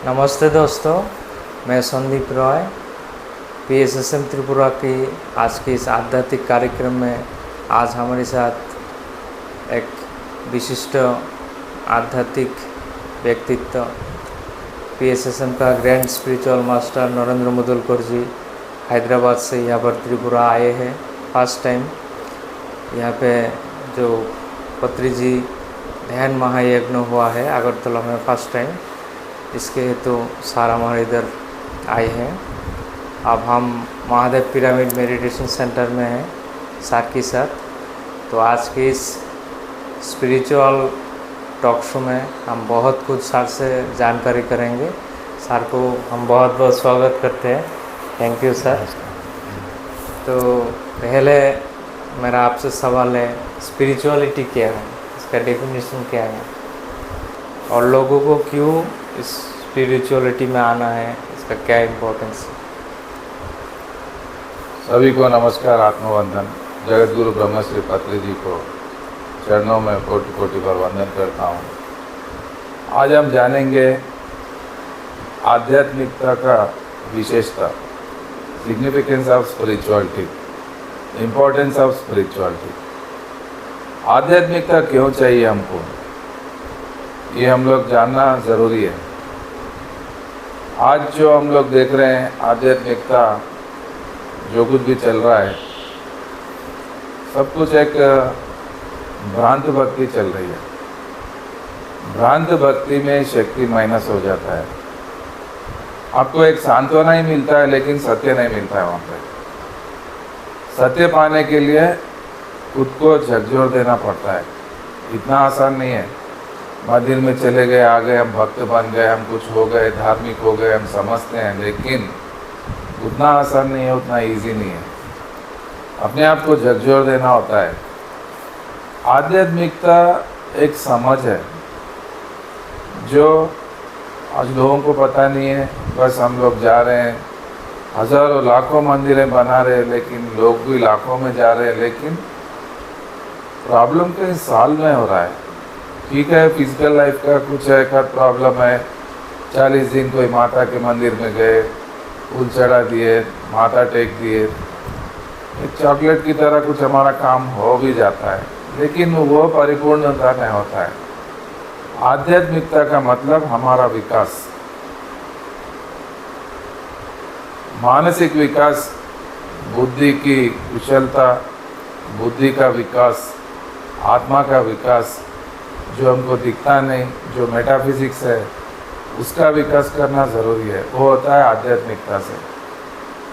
नमस्ते दोस्तों, मैं संदीप रॉय PSSM त्रिपुरा की आज के इस आध्यात्मिक कार्यक्रम में आज हमारे साथ एक विशिष्ट आध्यात्मिक व्यक्तित्व PSSM का ग्रैंड स्पिरिचुअल मास्टर नरेंद्र मुदुलकर जी हैदराबाद से यहाँ पर त्रिपुरा आए हैं। फर्स्ट टाइम यहाँ पे जो पत्री जी ध्यान महायज्ञ हुआ है अगरतला में फर्स्ट टाइम, इसके हेतु सारा हमारे इधर आए हैं। अब हम महादेव पिरामिड मेडिटेशन सेंटर में हैं सर के साथ। तो आज के इस स्पिरिचुअल टॉक शो में हम बहुत कुछ सर से जानकारी करेंगे। सर को हम बहुत बहुत स्वागत करते हैं। Thank you sir. तो पहले मेरा आपसे सवाल है, स्पिरिचुअलिटी क्या है, इसका डेफिनेशन क्या है और लोगों को क्यों इस स्पिरिचुअलिटी में आना है, इसका क्या इम्पोर्टेंस है? सभी को नमस्कार, आत्मवंदन। जगत गुरु ब्रह्मश्री पत्री जी को चरणों में कोटि कोटि पर वंदन करता हूँ। आज हम जानेंगे आध्यात्मिकता का विशेषता, significance of spirituality, importance of spirituality. आध्यात्मिकता क्यों चाहिए हमको, ये हम लोग जानना ज़रूरी है। आज जो हम लोग देख रहे हैं आध्यात्मिकता, जो कुछ भी चल रहा है, सब कुछ एक भ्रांत भक्ति चल रही है। भ्रांत भक्ति में शक्ति माइनस हो जाता है। आपको एक सांत्वना ही मिलता है लेकिन सत्य नहीं मिलता है। वहाँ पे सत्य पाने के लिए खुद को झकझोर देना पड़ता है। इतना आसान नहीं है। मंदिर में चले गए, आ गए, हम भक्त बन गए, हम कुछ हो गए, धार्मिक हो गए, हम समझते हैं, लेकिन उतना आसान नहीं है, उतना इजी नहीं है। अपने आप को झकझोर देना होता है। आध्यात्मिकता एक समझ है जो आज लोगों को पता नहीं है। बस हम लोग जा रहे हैं, हज़ारों लाखों मंदिरें बना रहे हैं, लेकिन लोग भी लाखों में जा रहे हैं, लेकिन प्रॉब्लम कहीं सॉल्व नहीं हो रहा है। ठीक है, फिजिकल लाइफ का कुछ एक प्रॉब्लम है। 40 दिन कोई माता के मंदिर में गए, फूल चढ़ा दिए, माथा टेक दिए, एक चॉकलेट की तरह कुछ हमारा काम हो भी जाता है, लेकिन वो परिपूर्णता नहीं होता है। आध्यात्मिकता का मतलब हमारा विकास, मानसिक विकास, बुद्धि की कुशलता, बुद्धि का विकास, आत्मा का विकास, जो हमको दिखता नहीं, जो मेटाफिजिक्स है, उसका विकास करना ज़रूरी है। वो होता है आध्यात्मिकता से।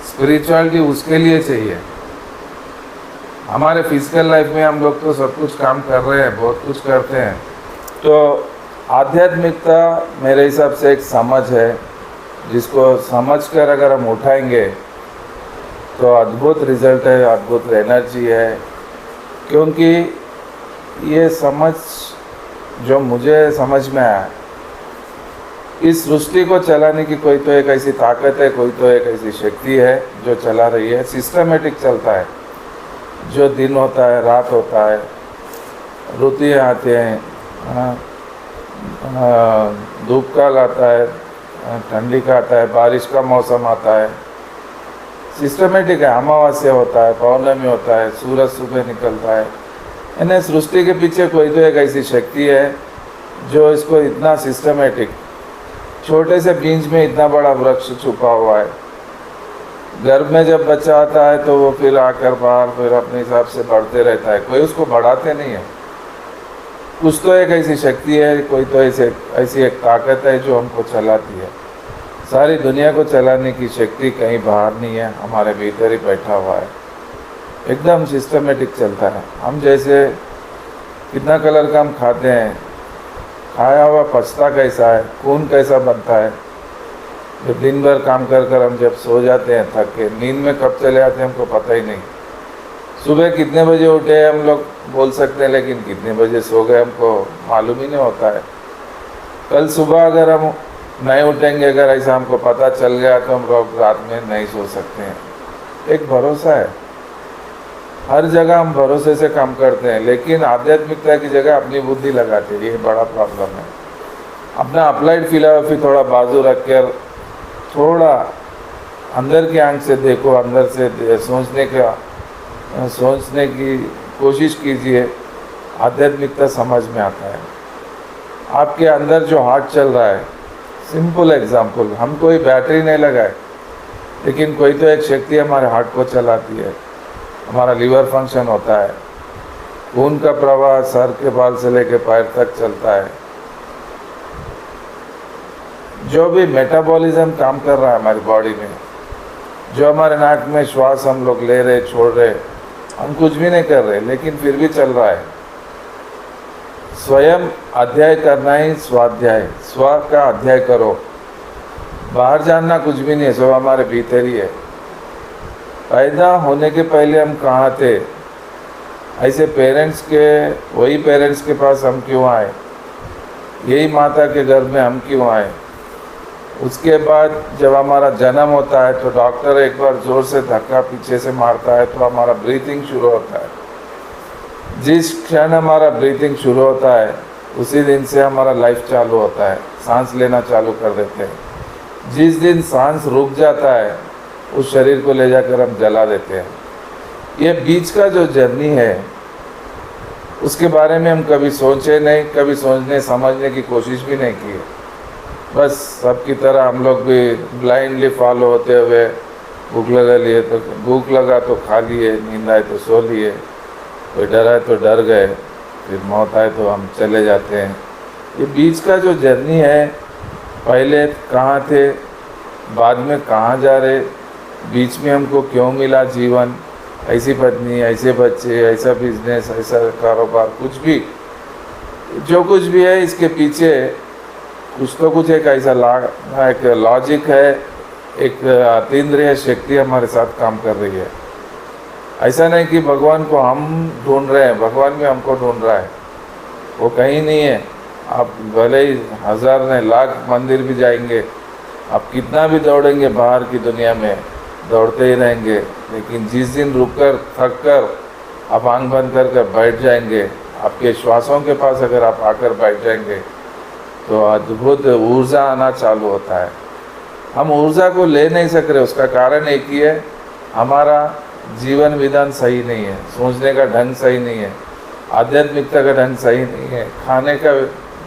स्पिरिचुअलिटी उसके लिए चाहिए। हमारे फिजिकल लाइफ में हम लोग तो सब कुछ काम कर रहे हैं, बहुत कुछ करते हैं। तो आध्यात्मिकता मेरे हिसाब से एक समझ है, जिसको समझकर अगर हम उठाएंगे तो अद्भुत रिजल्ट है, अद्भुत एनर्जी है। क्योंकि ये समझ जो मुझे समझ में आया, इस सृष्टि को चलाने की कोई तो एक ऐसी ताकत है, कोई तो एक ऐसी शक्ति है जो चला रही है। सिस्टमेटिक चलता है। जो दिन होता है, रात होता है, ऋतुएं आते हैं, धूप काल आता है, ठंडी का आता है, बारिश का मौसम आता है। सिस्टमेटिक है। अमावस्या होता है, पौर्णमी होता है, सूरज सुबह निकलता है। यानी सृष्टि के पीछे कोई तो एक ऐसी शक्ति है जो इसको इतना सिस्टमेटिक, छोटे से बीज में इतना बड़ा वृक्ष छुपा हुआ है। गर्भ में जब बच्चा आता है तो वो फिर आकर बाहर फिर अपने हिसाब से बढ़ते रहता है, कोई उसको बढ़ाते नहीं है। कुछ तो एक ऐसी शक्ति है, कोई तो ऐसी एक ताकत है जो हमको चलाती है। सारी दुनिया को चलाने की शक्ति कहीं बाहर नहीं है, हमारे भीतर ही बैठा हुआ है। एकदम सिस्टमेटिक चलता है। हम जैसे कितना कलर का हम खाते हैं, खाया हुआ पचता कैसा है, खून कैसा बनता है। जब दिन भर काम कर कर हम जब सो जाते हैं थक के, नींद में कब चले आते हैं हमको पता ही नहीं। सुबह कितने बजे उठे हम लोग बोल सकते हैं, लेकिन कितने बजे सो गए हमको मालूम ही नहीं होता है। कल सुबह अगर हम नहीं उठेंगे, अगर ऐसा हमको पता चल गया तो हम लोग रात में नहीं सो सकते हैं। एक भरोसा है। हर जगह हम भरोसे से काम करते हैं, लेकिन आध्यात्मिकता की जगह अपनी बुद्धि लगाते हैं। ये बड़ा प्रॉब्लम है। अपना अप्लाइड फिलॉसफी थोड़ा बाजू रख कर थोड़ा अंदर की आंख से देखो, अंदर से सोचने की कोशिश कीजिए, आध्यात्मिकता समझ में आता है। आपके अंदर जो हार्ट चल रहा है, सिंपल एग्जाम्पल, हम कोई बैटरी नहीं लगाए, लेकिन कोई तो एक शक्ति हमारे हार्ट को चलाती है। हमारा लीवर फंक्शन होता है, खून का प्रवाह सर के बाल से लेकर पैर तक चलता है। जो भी मेटाबॉलिज्म काम कर रहा है हमारी बॉडी में, जो हमारे नाक में श्वास हम लोग ले रहे छोड़ रहे, हम कुछ भी नहीं कर रहे लेकिन फिर भी चल रहा है। स्वयं अध्याय करना ही स्वाध्याय, स्व का अध्याय करो। बाहर जानना कुछ भी नहीं है, सब हमारे भीतर ही है। पैदा होने के पहले हम कहाँ थे, ऐसे वही पेरेंट्स के पास हम क्यों आए, यही माता के गर्भ में हम क्यों आए। उसके बाद जब हमारा जन्म होता है तो डॉक्टर एक बार ज़ोर से धक्का पीछे से मारता है तो हमारा ब्रीथिंग शुरू होता है। जिस क्षण हमारा ब्रीथिंग शुरू होता है उसी दिन से हमारा लाइफ चालू होता है, सांस लेना चालू कर देते हैं। जिस दिन सांस रुक जाता है उस शरीर को ले जाकर हम जला देते हैं। ये बीच का जो जर्नी है उसके बारे में हम कभी सोचे नहीं, कभी सोचने समझने की कोशिश भी नहीं की। बस सबकी तरह हम लोग भी ब्लाइंडली फॉलो होते हुए भूख लगा तो खा लिए, नींद आए तो सो लिए, कोई डर आए तो डर गए, फिर मौत आए तो हम चले जाते हैं। ये बीच का जो जर्नी है, पहले कहाँ थे, बाद में कहाँ जा रहे, बीच में हमको क्यों मिला जीवन, ऐसी पत्नी, ऐसे बच्चे, ऐसा बिजनेस, ऐसा कारोबार, कुछ भी जो कुछ भी है इसके पीछे कुछ तो कुछ एक ऐसा एक लॉजिक है, एक अतीन्द्रिय शक्ति हमारे साथ काम कर रही है। ऐसा नहीं कि भगवान को हम ढूंढ रहे हैं, भगवान भी हमको ढूंढ रहा है। वो कहीं नहीं है। आप भले ही हज़ार नहीं लाख मंदिर भी जाएंगे, आप कितना भी दौड़ेंगे बाहर की दुनिया में, दौड़ते ही रहेंगे, लेकिन जिस दिन रुक कर थक कर आप आंख बंद कर बैठ जाएंगे, आपके श्वासों के पास अगर आप आकर बैठ जाएंगे तो अद्भुत ऊर्जा आना चालू होता है। हम ऊर्जा को ले नहीं सक रहे, उसका कारण एक ही है, हमारा जीवन विधान सही नहीं है, सोचने का ढंग सही नहीं है, आध्यात्मिकता का ढंग सही नहीं है, खाने का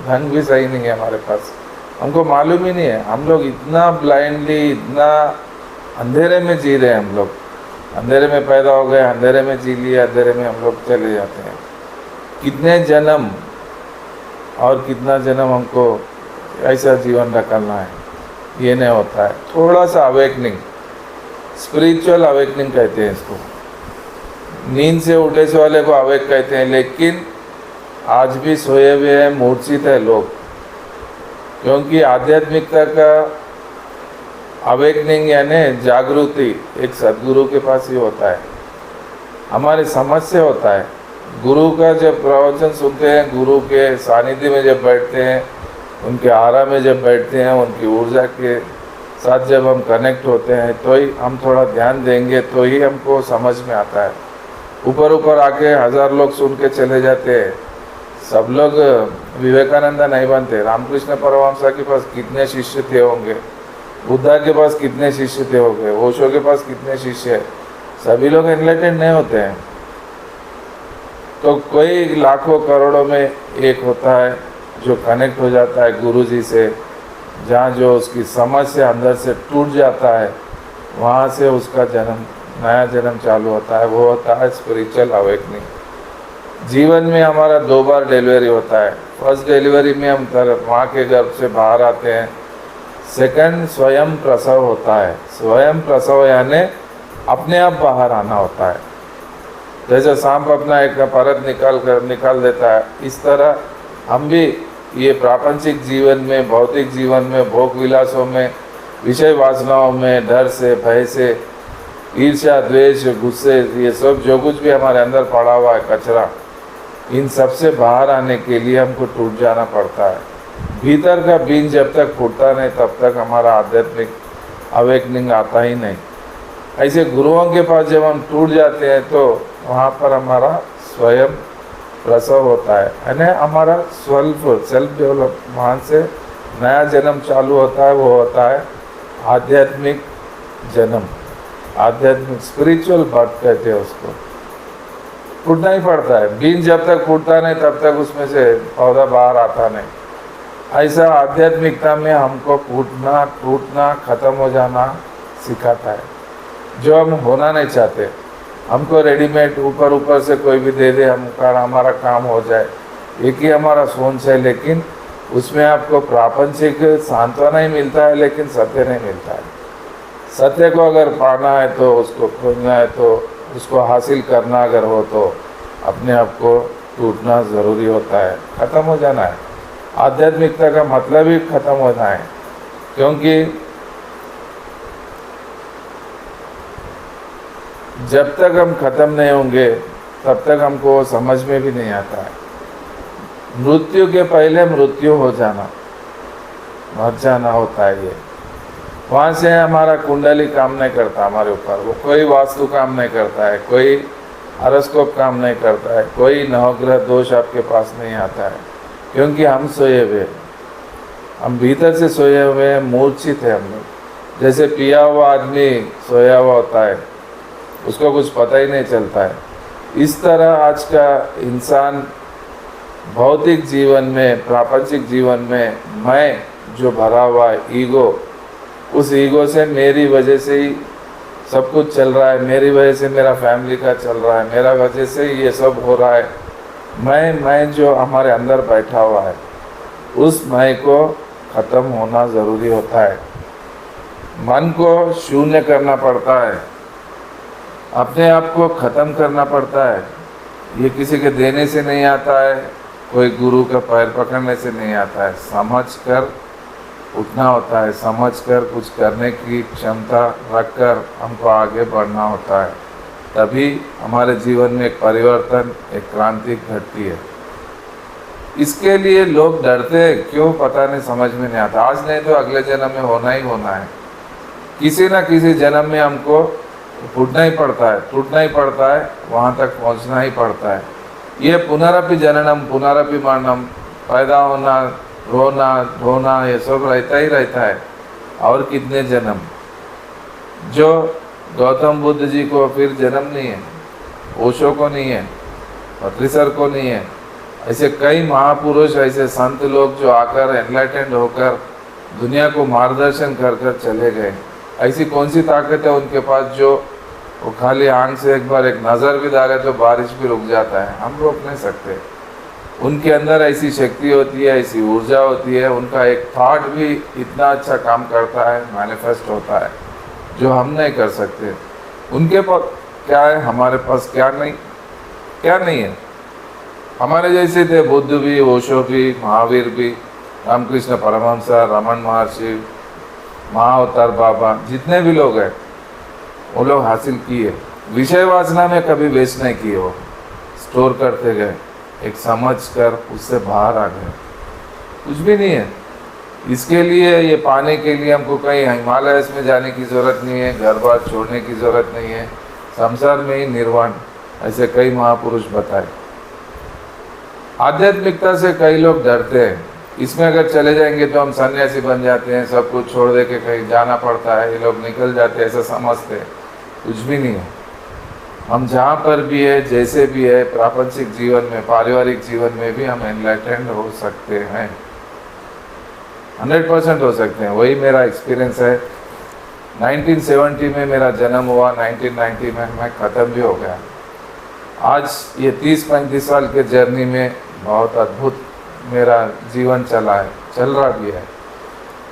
ढंग भी सही नहीं है हमारे पास। हमको मालूम ही नहीं है। हम लोग इतना ब्लाइंडली, इतना अंधेरे में जी रहे हैं। हम लोग अंधेरे में पैदा हो गए, अंधेरे में जी लिए, अंधेरे में हम लोग चले जाते हैं। कितने जन्म और कितना जन्म हमको ऐसा जीवन रखना है, ये नहीं होता है। थोड़ा सा अवेकनिंग, स्पिरिचुअल अवेकनिंग कहते हैं इसको। नींद से उठे से वाले को अवेक कहते हैं, लेकिन आज भी सोए हुए हैं, मूर्छित है लोग, क्योंकि आध्यात्मिकता का अवेकनिंग यानी जागृति एक सदगुरु के पास ही होता है, हमारी समझ से होता है। गुरु का जब प्रवचन सुनते हैं, गुरु के सानिध्य में जब बैठते हैं, उनके आरा में जब बैठते हैं, उनकी ऊर्जा के साथ जब हम कनेक्ट होते हैं, तो ही हम थोड़ा ध्यान देंगे तो ही हमको समझ में आता है। ऊपर आके हज़ार लोग सुन के चले जाते हैं, सब लोग विवेकानंद नहीं बनते। रामकृष्ण परमहंस के पास कितने शिष्य थे होंगे, बुद्धा के पास कितने शिष्य थे होंगे, ओशो के पास कितने शिष्य है, सभी लोग एनलाइटेंड नहीं होते हैं। तो कोई लाखों करोड़ों में एक होता है जो कनेक्ट हो जाता है गुरु जी से, जहाँ जो उसकी समझ से अंदर से टूट जाता है, वहाँ से उसका नया जन्म चालू होता है। वो होता है स्पिरिचुअल अवेकनिंग। जीवन में हमारा 2 बार डिलीवरी होता है। फर्स्ट डिलीवरी में हम माँ के गर्भ से बाहर आते हैं। सेकंड स्वयं प्रसव होता है। स्वयं प्रसव यानी अपने आप बाहर आना होता है। जैसे सांप अपना एक परत निकाल देता है, इस तरह हम भी ये प्रापंचिक जीवन में, भौतिक जीवन में, भोग विलासों में, विषय वासनाओं में, डर से, भय से, ईर्ष्या, द्वेष, गुस्से, ये सब जो कुछ भी हमारे अंदर पड़ा हुआ है कचरा, इन सब से बाहर आने के लिए हमको टूट जाना पड़ता है। भीतर का बीज जब तक फूटता नहीं तब तक हमारा आध्यात्मिक अवेकनिंग आता ही नहीं। ऐसे गुरुओं के पास जब हम टूट जाते हैं तो वहाँ पर हमारा स्वयं प्रसव होता है, यानी हमारा सेल्फ डेवलप वहाँ से नया जन्म चालू होता है, वो होता है आध्यात्मिक जन्म, आध्यात्मिक स्पिरिचुअल बर्थ कहते हैं उसको। फूटना ही पड़ता है, बीज जब तक फूटता नहीं तब तक उसमें से पौधा बाहर आता नहीं। ऐसा आध्यात्मिकता में हमको फूटना, टूटना, खत्म हो जाना सिखाता है। जो हम होना नहीं चाहते, हमको रेडीमेड ऊपर ऊपर से कोई भी दे दे, हमारा काम हो जाए, एक ही हमारा सोच है। लेकिन उसमें आपको प्रापंचिक सांत्वना ही मिलता है, लेकिन सत्य नहीं मिलता है। सत्य को अगर पाना है तो उसको खोजना है, तो उसको हासिल करना अगर हो तो अपने आप को टूटना ज़रूरी होता है, ख़त्म हो जाना है। आध्यात्मिकता का मतलब ही ख़त्म होना है, क्योंकि जब तक हम ख़त्म नहीं होंगे तब तक हमको समझ में भी नहीं आता है। मृत्यु के पहले मृत्यु हो जाना, मर जाना होता है ये। वहाँ से हमारा कुंडली काम नहीं करता हमारे ऊपर, वो कोई वास्तु काम नहीं करता है, कोई हॉरोस्कोप काम नहीं करता है, कोई नवग्रह दोष आपके पास नहीं आता है, क्योंकि हम सोए हुए, हम भीतर से सोए हुए मूर्छित है हम लोग। जैसे पिया हुआ आदमी सोया हुआ होता है, उसको कुछ पता ही नहीं चलता है। इस तरह आज का इंसान भौतिक जीवन में, प्रापंचिक जीवन में मैं जो भरा हुआ है, ईगो, उस ईगो से मेरी वजह से ही सब कुछ चल रहा है, मेरी वजह से मेरा फैमिली का चल रहा है, मेरा वजह से ये सब हो रहा है। मैं जो हमारे अंदर बैठा हुआ है, उस मैं को ख़त्म होना ज़रूरी होता है। मन को शून्य करना पड़ता है, अपने आप को ख़त्म करना पड़ता है। ये किसी के देने से नहीं आता है, कोई गुरु का पैर पकड़ने से नहीं आता है। समझ कर उठना होता है, समझ कर कुछ करने की क्षमता रखकर हमको आगे बढ़ना होता है, तभी हमारे जीवन में एक परिवर्तन, एक क्रांति घटती है। इसके लिए लोग डरते हैं, क्यों पता नहीं, समझ में नहीं आता। आज नहीं तो अगले जन्म में होना ही होना है, किसी ना किसी जन्म में हमको फूटना ही पड़ता है, टूटना ही पड़ता है, वहाँ तक पहुँचना ही पड़ता है। ये पुनरपि जननम पुनरपि मरणम, पैदा होना, रोना धोना, ये सब रहता ही रहता है। और कितने जन्म, जो गौतम बुद्ध जी को फिर जन्म नहीं है, ओशो को नहीं है, पत्रिसर को नहीं है, ऐसे कई महापुरुष, ऐसे संत लोग जो आकर एनलाइटेंड होकर दुनिया को मार्गदर्शन कर कर चले गए। ऐसी कौन सी ताकत है उनके पास जो वो खाली आंख से एक बार एक नज़र भी डाले तो बारिश भी रुक जाता है? हम रोक नहीं सकते। उनके अंदर ऐसी शक्ति होती है, ऐसी ऊर्जा होती है, उनका एक थॉट भी इतना अच्छा काम करता है, मैनिफेस्ट होता है, जो हम नहीं कर सकते। उनके पास क्या है, हमारे पास क्या नहीं, क्या नहीं है। हमारे जैसे थे बुद्ध भी, ओशो भी, महावीर भी, रामकृष्ण परमहंस, रमन महर्षि, महाअवतार बाबा, जितने भी लोग हैं वो लोग हासिल किए। विषय वासना में कभी वेस्ट नहीं किए, वो स्टोर करते गए, एक समझ कर उससे बाहर आ गए। कुछ भी नहीं है। इसके लिए, ये पाने के लिए हमको कहीं हिमालयस में जाने की ज़रूरत नहीं है, घर बार छोड़ने की ज़रूरत नहीं है, संसार में ही निर्वाण, ऐसे कई महापुरुष बताए। आध्यात्मिकता से कई लोग डरते हैं, इसमें अगर चले जाएंगे तो हम सन्यासी बन जाते हैं, सब कुछ छोड़ दे के कहीं जाना पड़ता है, ये लोग निकल जाते हैं, ऐसा समझते हैं। कुछ भी नहीं है। हम जहाँ पर भी है, जैसे भी है, प्रापंचिक जीवन में, पारिवारिक जीवन में भी हम एनलाइटेंड हो सकते हैं, 100% हो सकते हैं। वही मेरा एक्सपीरियंस है। 1970 में मेरा जन्म हुआ, 1990 में मैं ख़त्म भी हो गया। आज ये 30-35 साल के जर्नी में बहुत अद्भुत मेरा जीवन चला है, चल रहा भी है।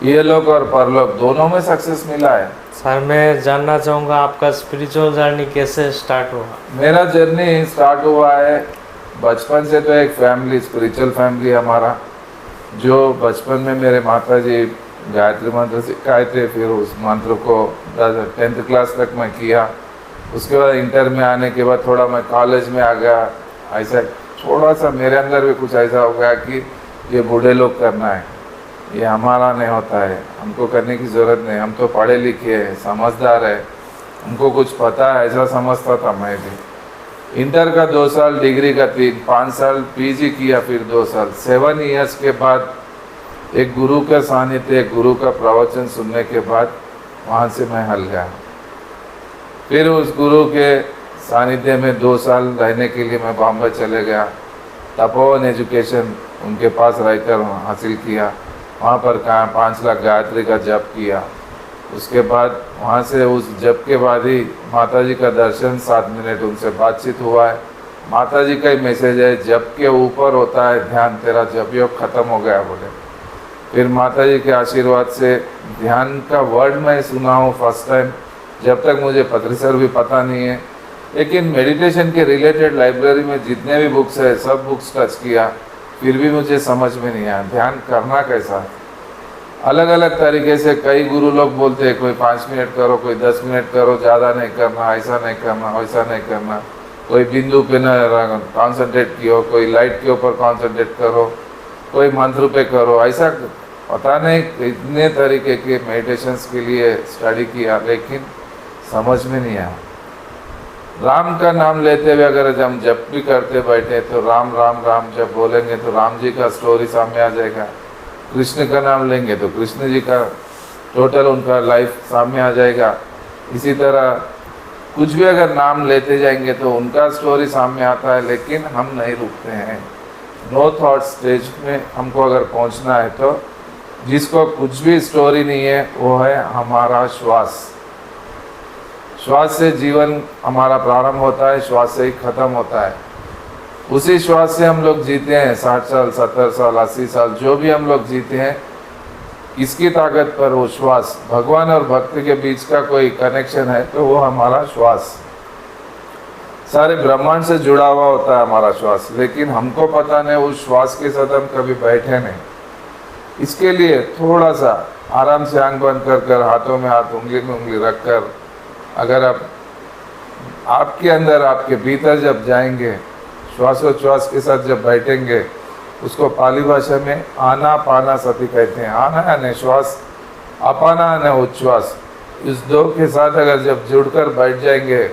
ये लोग और परलोक दोनों में सक्सेस मिला है। सर, मैं जानना चाहूँगा आपका स्पिरिचुअल जर्नी कैसे स्टार्ट हुआ? मेरा जर्नी स्टार्ट हुआ है बचपन से। तो एक फैमिली, स्पिरिचुअल फैमिली हमारा, जो बचपन में मेरे माता जी गायत्री मंत्र सिखाए थे, फिर उस मंत्र को 10th क्लास तक मैं किया। उसके बाद इंटर में आने के बाद थोड़ा मैं कॉलेज में आ गया। ऐसा थोड़ा सा मेरे अंदर भी कुछ ऐसा हो गया कि ये बूढ़े लोग करना है, ये हमारा नहीं होता है, हमको करने की ज़रूरत नहीं, हम तो पढ़े लिखे हैं, समझदार है, हमको कुछ पता है, ऐसा समझता था मैं भी। इंटर का 2 साल, डिग्री का 3, 5 साल पीजी किया, फिर 2 साल, 7 इयर्स के बाद एक गुरु का सानिध्य, एक गुरु का प्रवचन सुनने के बाद वहाँ से मैं हल गया। फिर उस गुरु के सानिध्य में 2 साल रहने के लिए मैं बॉम्बे चले गया। तपोवन एजुकेशन उनके पास रहकर हासिल किया। वहाँ पर 5 लाख गायत्री का जप किया। उसके बाद वहाँ से उस जप के बाद ही माता जी का दर्शन, 7 मिनट उनसे बातचीत हुआ है। माता जी का ही मैसेज है, जप के ऊपर होता है ध्यान, तेरा जप योग खत्म हो गया बोले। फिर माता जी के आशीर्वाद से ध्यान का वर्ड मैं सुना हूँ फर्स्ट टाइम। जब तक मुझे पत्रिसर भी पता नहीं है, लेकिन मेडिटेशन के रिलेटेड लाइब्रेरी में जितने भी बुक्स है सब बुक्स टच किया, फिर भी मुझे समझ में नहीं आया ध्यान करना कैसा। अलग अलग तरीके से कई गुरु लोग बोलते हैं, कोई 5 मिनट करो, कोई 10 मिनट करो, ज़्यादा नहीं करना, ऐसा नहीं करना, वैसा नहीं करना। कोई बिंदु पे न कॉन्सेंट्रेट कियो, कोई लाइट के ऊपर कॉन्सेंट्रेट करो, कोई मंत्र पे करो, ऐसा पता नहीं इतने तरीके के मेडिटेशंस के लिए स्टडी किया, लेकिन समझ में नहीं आया। राम का नाम लेते हुए अगर हम जब भी करते बैठे तो राम राम राम जब बोलेंगे तो राम जी का स्टोरी सामने आ जाएगा। कृष्ण का नाम लेंगे तो कृष्ण जी का टोटल उनका लाइफ सामने आ जाएगा। इसी तरह कुछ भी अगर नाम लेते जाएंगे तो उनका स्टोरी सामने आता है, लेकिन हम नहीं रुकते हैं। नो थॉट स्टेज में हमको अगर पहुंचना है तो जिसको कुछ भी स्टोरी नहीं है वो है हमारा श्वास। श्वास से जीवन हमारा प्रारंभ होता है, श्वास से ही खत्म होता है। उसी श्वास से हम लोग जीते हैं 60 साल, 70 साल, 80 साल, जो भी हम लोग जीते हैं। किसकी ताकत पर? वो श्वास। भगवान और भक्त के बीच का कोई कनेक्शन है तो वो हमारा श्वास। सारे ब्रह्मांड से जुड़ा हुआ होता है हमारा श्वास, लेकिन हमको पता नहीं उस श्वास के साथ हम कभी बैठे नहीं। इसके लिए थोड़ा सा आराम से आंख बंद कर कर, हाथों में हाथ, उंगली में उंगली रख कर, अगर आप आपके अंदर, आपके भीतर जब जाएंगे, श्वासोच्छ्वास के साथ जब बैठेंगे, उसको पाली भाषा में आनापाना सति कहते हैं। आना यानी श्वास, अपाना यानी उच्छ्वास। इस दो के साथ अगर जब जुड़कर बैठ जाएंगे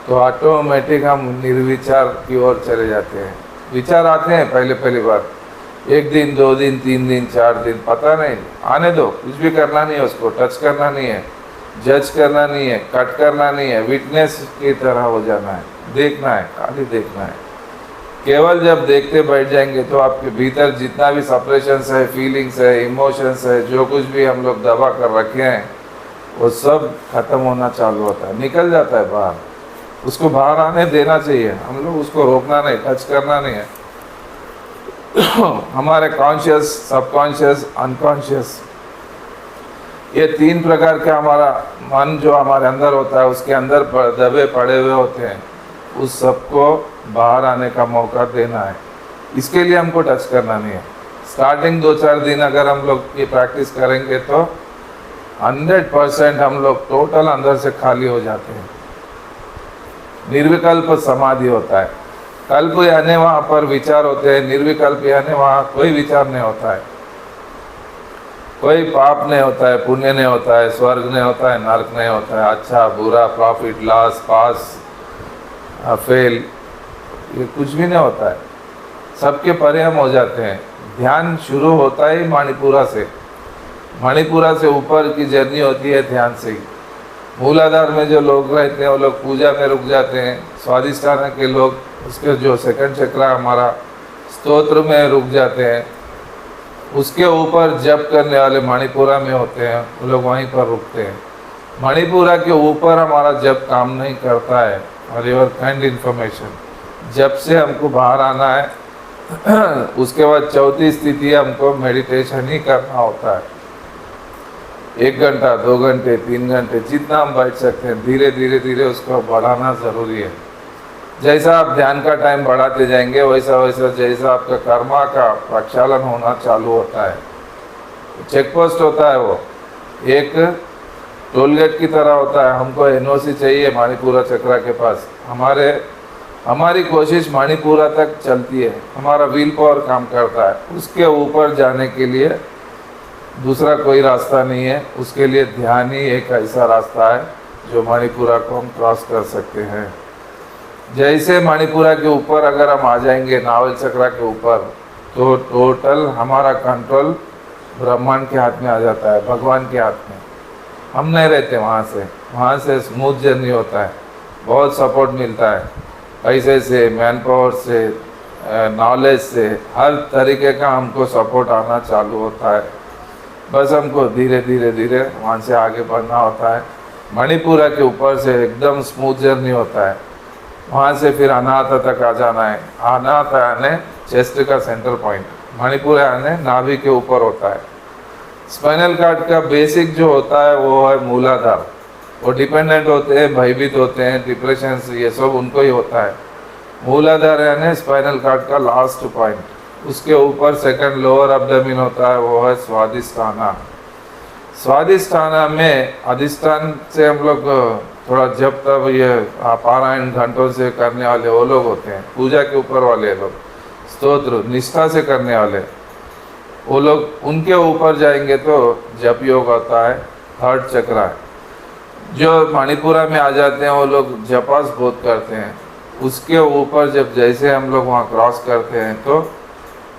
तो ऑटोमेटिक हम निर्विचार की ओर चले जाते हैं। विचार आते हैं पहली बार, 1 दिन, 2 दिन, 3 दिन, 4 दिन, पता नहीं, आने दो। कुछ भी करना नहीं है, उसको टच करना नहीं है, जज करना नहीं है, कट करना नहीं है, विटनेस की तरह हो जाना है, देखना है, खाली देखना है। केवल जब देखते बैठ जाएंगे तो आपके भीतर जितना भी सप्रेशंस है, फीलिंग्स है, इमोशंस है, जो कुछ भी हम लोग दबा कर रखे हैं, वो सब खत्म होना चालू होता है, निकल जाता है बाहर। उसको बाहर आने देना चाहिए, हम लोग उसको रोकना नहीं, टच करना नहीं है। हमारे कॉन्शियस, सबकॉन्शियस, अनकॉन्शियस, ये 3 प्रकार का हमारा मन जो हमारे अंदर होता है, उसके अंदर दबे पड़े हुए होते हैं, उस सबको बाहर आने का मौका देना है। इसके लिए हमको टच करना नहीं है। स्टार्टिंग 2-4 दिन अगर हम लोग ये प्रैक्टिस करेंगे तो 100% हम लोग टोटल अंदर से खाली हो जाते हैं। निर्विकल्प समाधि होता है। कल्प यानी वहाँ पर विचार होते हैं, निर्विकल्प यानी वहाँ कोई विचार नहीं होता है, कोई पाप नहीं होता है, पुण्य नहीं होता है, स्वर्ग नहीं होता है, नरक नहीं होता है, अच्छा बुरा, प्रॉफिट लॉस, पास फेल, ये कुछ भी नहीं होता है। सबके परे हम हो जाते हैं। ध्यान शुरू होता ही मणिपुरा से। मणिपुरा से ऊपर की जर्नी होती है ध्यान से ही। मूलाधार में जो लोग रहते हैं वो लोग पूजा में रुक जाते हैं। स्वादिष्ठान के लोग उसके जो सेकंड चक्र हमारा स्तोत्र में रुक जाते हैं। उसके ऊपर जप करने वाले मणिपुरा में होते हैं, वो लोग वहीं पर रुकते हैं। मणिपुरा के ऊपर हमारा जप काम नहीं करता है। और योर काइंड इन्फॉर्मेशन, जब से हमको बाहर आना है उसके बाद चौथी स्थिति हमको मेडिटेशन ही करना होता है। 1 घंटा, 2 घंटे, 3 घंटे, जितना हम बैठ सकते हैं, धीरे धीरे उसको बढ़ाना ज़रूरी है। जैसा आप ध्यान का टाइम बढ़ाते जाएंगे वैसा वैसा जैसा आपका कर्मा का प्रक्षालन होना चालू होता है। चेक पोस्ट होता है, वो एक टोल गेट की तरह होता है। हमको एनओसी चाहिए मणिपुरा चक्रा के पास। हमारी कोशिश मणिपुरा तक चलती है, हमारा व्हील पावर काम करता है। उसके ऊपर जाने के लिए दूसरा कोई रास्ता नहीं है। उसके लिए ध्यान ही एक ऐसा रास्ता है जो मणिपुरा को हम क्रॉस कर सकते हैं। जैसे मणिपुरा के ऊपर अगर हम आ जाएंगे, नावल चक्रा के ऊपर, तो टोटल हमारा कंट्रोल ब्रह्मांड के हाथ में आ जाता है, भगवान के हाथ में। हम नहीं रहते वहाँ से स्मूथ जर्नी होता है, बहुत सपोर्ट मिलता है, पैसे से, मैन पावर से, नॉलेज से, हर तरीके का हमको सपोर्ट आना चालू होता है। बस हमको धीरे धीरे धीरे वहाँ से आगे बढ़ना होता है। मणिपुरा के ऊपर से एकदम स्मूथ जर्नी होता है, वहाँ से फिर अनाहता तक आ जाना है। अनाहता यानी चेस्ट का सेंटर पॉइंट, मणिपुरा यानी नाभि के ऊपर होता है। स्पाइनल कार्ड का बेसिक जो होता है वो है मूलाधार। वो डिपेंडेंट होते हैं, भयभीत होते हैं, डिप्रेशन ये सब उनको ही होता है। मूलाधार यानी स्पाइनल कार्ड का लास्ट पॉइंट। उसके ऊपर सेकंड लोअर एब्डोमेन होता है, वो है स्वादिष्ठाना। स्वादिष्ठाना में अधिष्ठान से हम लोग थोड़ा जब तब ये पारायण घंटों से करने वाले वो लोग होते हैं, पूजा के ऊपर वाले लोग, स्तोत्र निष्ठा से करने वाले वो लोग, उनके ऊपर जाएंगे तो जप योग होता है, थर्ड चक्र है। जो मणिपुरा में आ जाते हैं वो लोग जपास बहुत करते हैं। उसके ऊपर जब जैसे हम लोग वहाँ क्रॉस करते हैं तो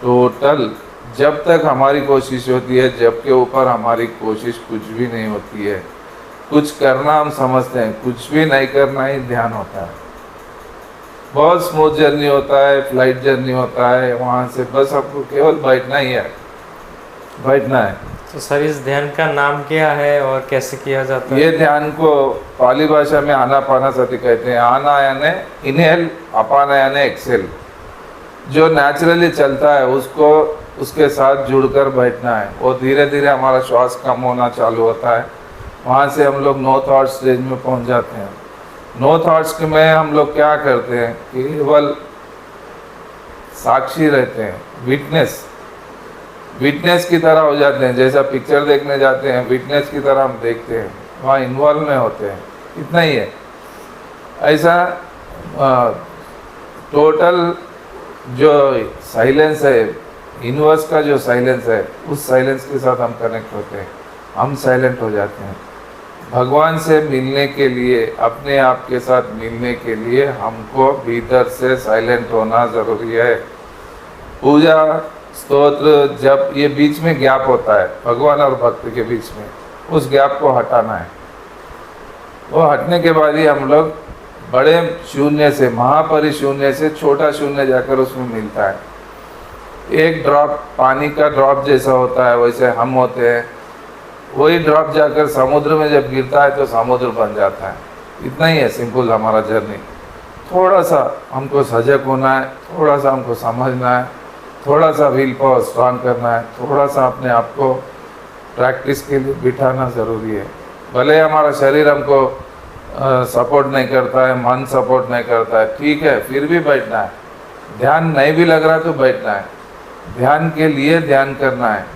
टोटल जब तक हमारी कोशिश होती है, जब के ऊपर हमारी कोशिश कुछ भी नहीं होती है। कुछ करना हम समझते हैं, कुछ भी नहीं करना ही ध्यान होता है। बहुत स्मूथ जर्नी होता है, फ्लाइट जर्नी होता है। वहाँ से बस आपको केवल बैठना ही है, बैठना है। तो सर इस ध्यान का नाम क्या है और कैसे किया जाता है? ये ध्यान को पाली भाषा में आनापानासति कहते हैं। आना यानी इनहेल, अपाना यानी एक्सेल। जो नेचुरली चलता है उसको उसके साथ जुड़कर बैठना है। वो धीरे धीरे हमारा श्वास कम होना चालू होता है। वहाँ से हम लोग नो थॉट स्टेज में पहुँच जाते हैं। नो थॉट्स में हम लोग क्या करते हैं, केवल साक्षी रहते हैं, विटनेस की तरह हो जाते हैं। जैसा पिक्चर देखने जाते हैं, विटनेस की तरह हम देखते हैं, वहाँ इन्वॉल्व में होते हैं, इतना ही है। ऐसा टोटल जो साइलेंस है, यूनिवर्स का जो साइलेंस है, उस साइलेंस के साथ हम कनेक्ट होते हैं, हम साइलेंट हो जाते हैं। भगवान से मिलने के लिए, अपने आप के साथ मिलने के लिए हमको भीतर से साइलेंट होना ज़रूरी है। पूजा, स्तोत्र, जब ये बीच में गैप होता है भगवान और भक्त के बीच में, उस गैप को हटाना है। वो हटने के बाद ही हम लोग बड़े शून्य से, महापरिशून्य से छोटा शून्य जाकर उसमें मिलता है। एक ड्रॉप पानी का ड्रॉप जैसा होता है वैसे हम होते हैं। वही ड्रॉप जाकर समुद्र में जब गिरता है तो समुद्र बन जाता है। इतना ही है सिंपल हमारा जर्नी। थोड़ा सा हमको सजग होना है, थोड़ा सा हमको समझना है, थोड़ा सा विल पावर स्ट्रांग करना है, थोड़ा सा अपने आप को प्रैक्टिस के लिए बिठाना ज़रूरी है। भले हमारा शरीर हमको सपोर्ट नहीं करता है, मन सपोर्ट नहीं करता है, ठीक है, फिर भी बैठना है। ध्यान नहीं भी लग रहा तो बैठना है। ध्यान के लिए ध्यान करना है।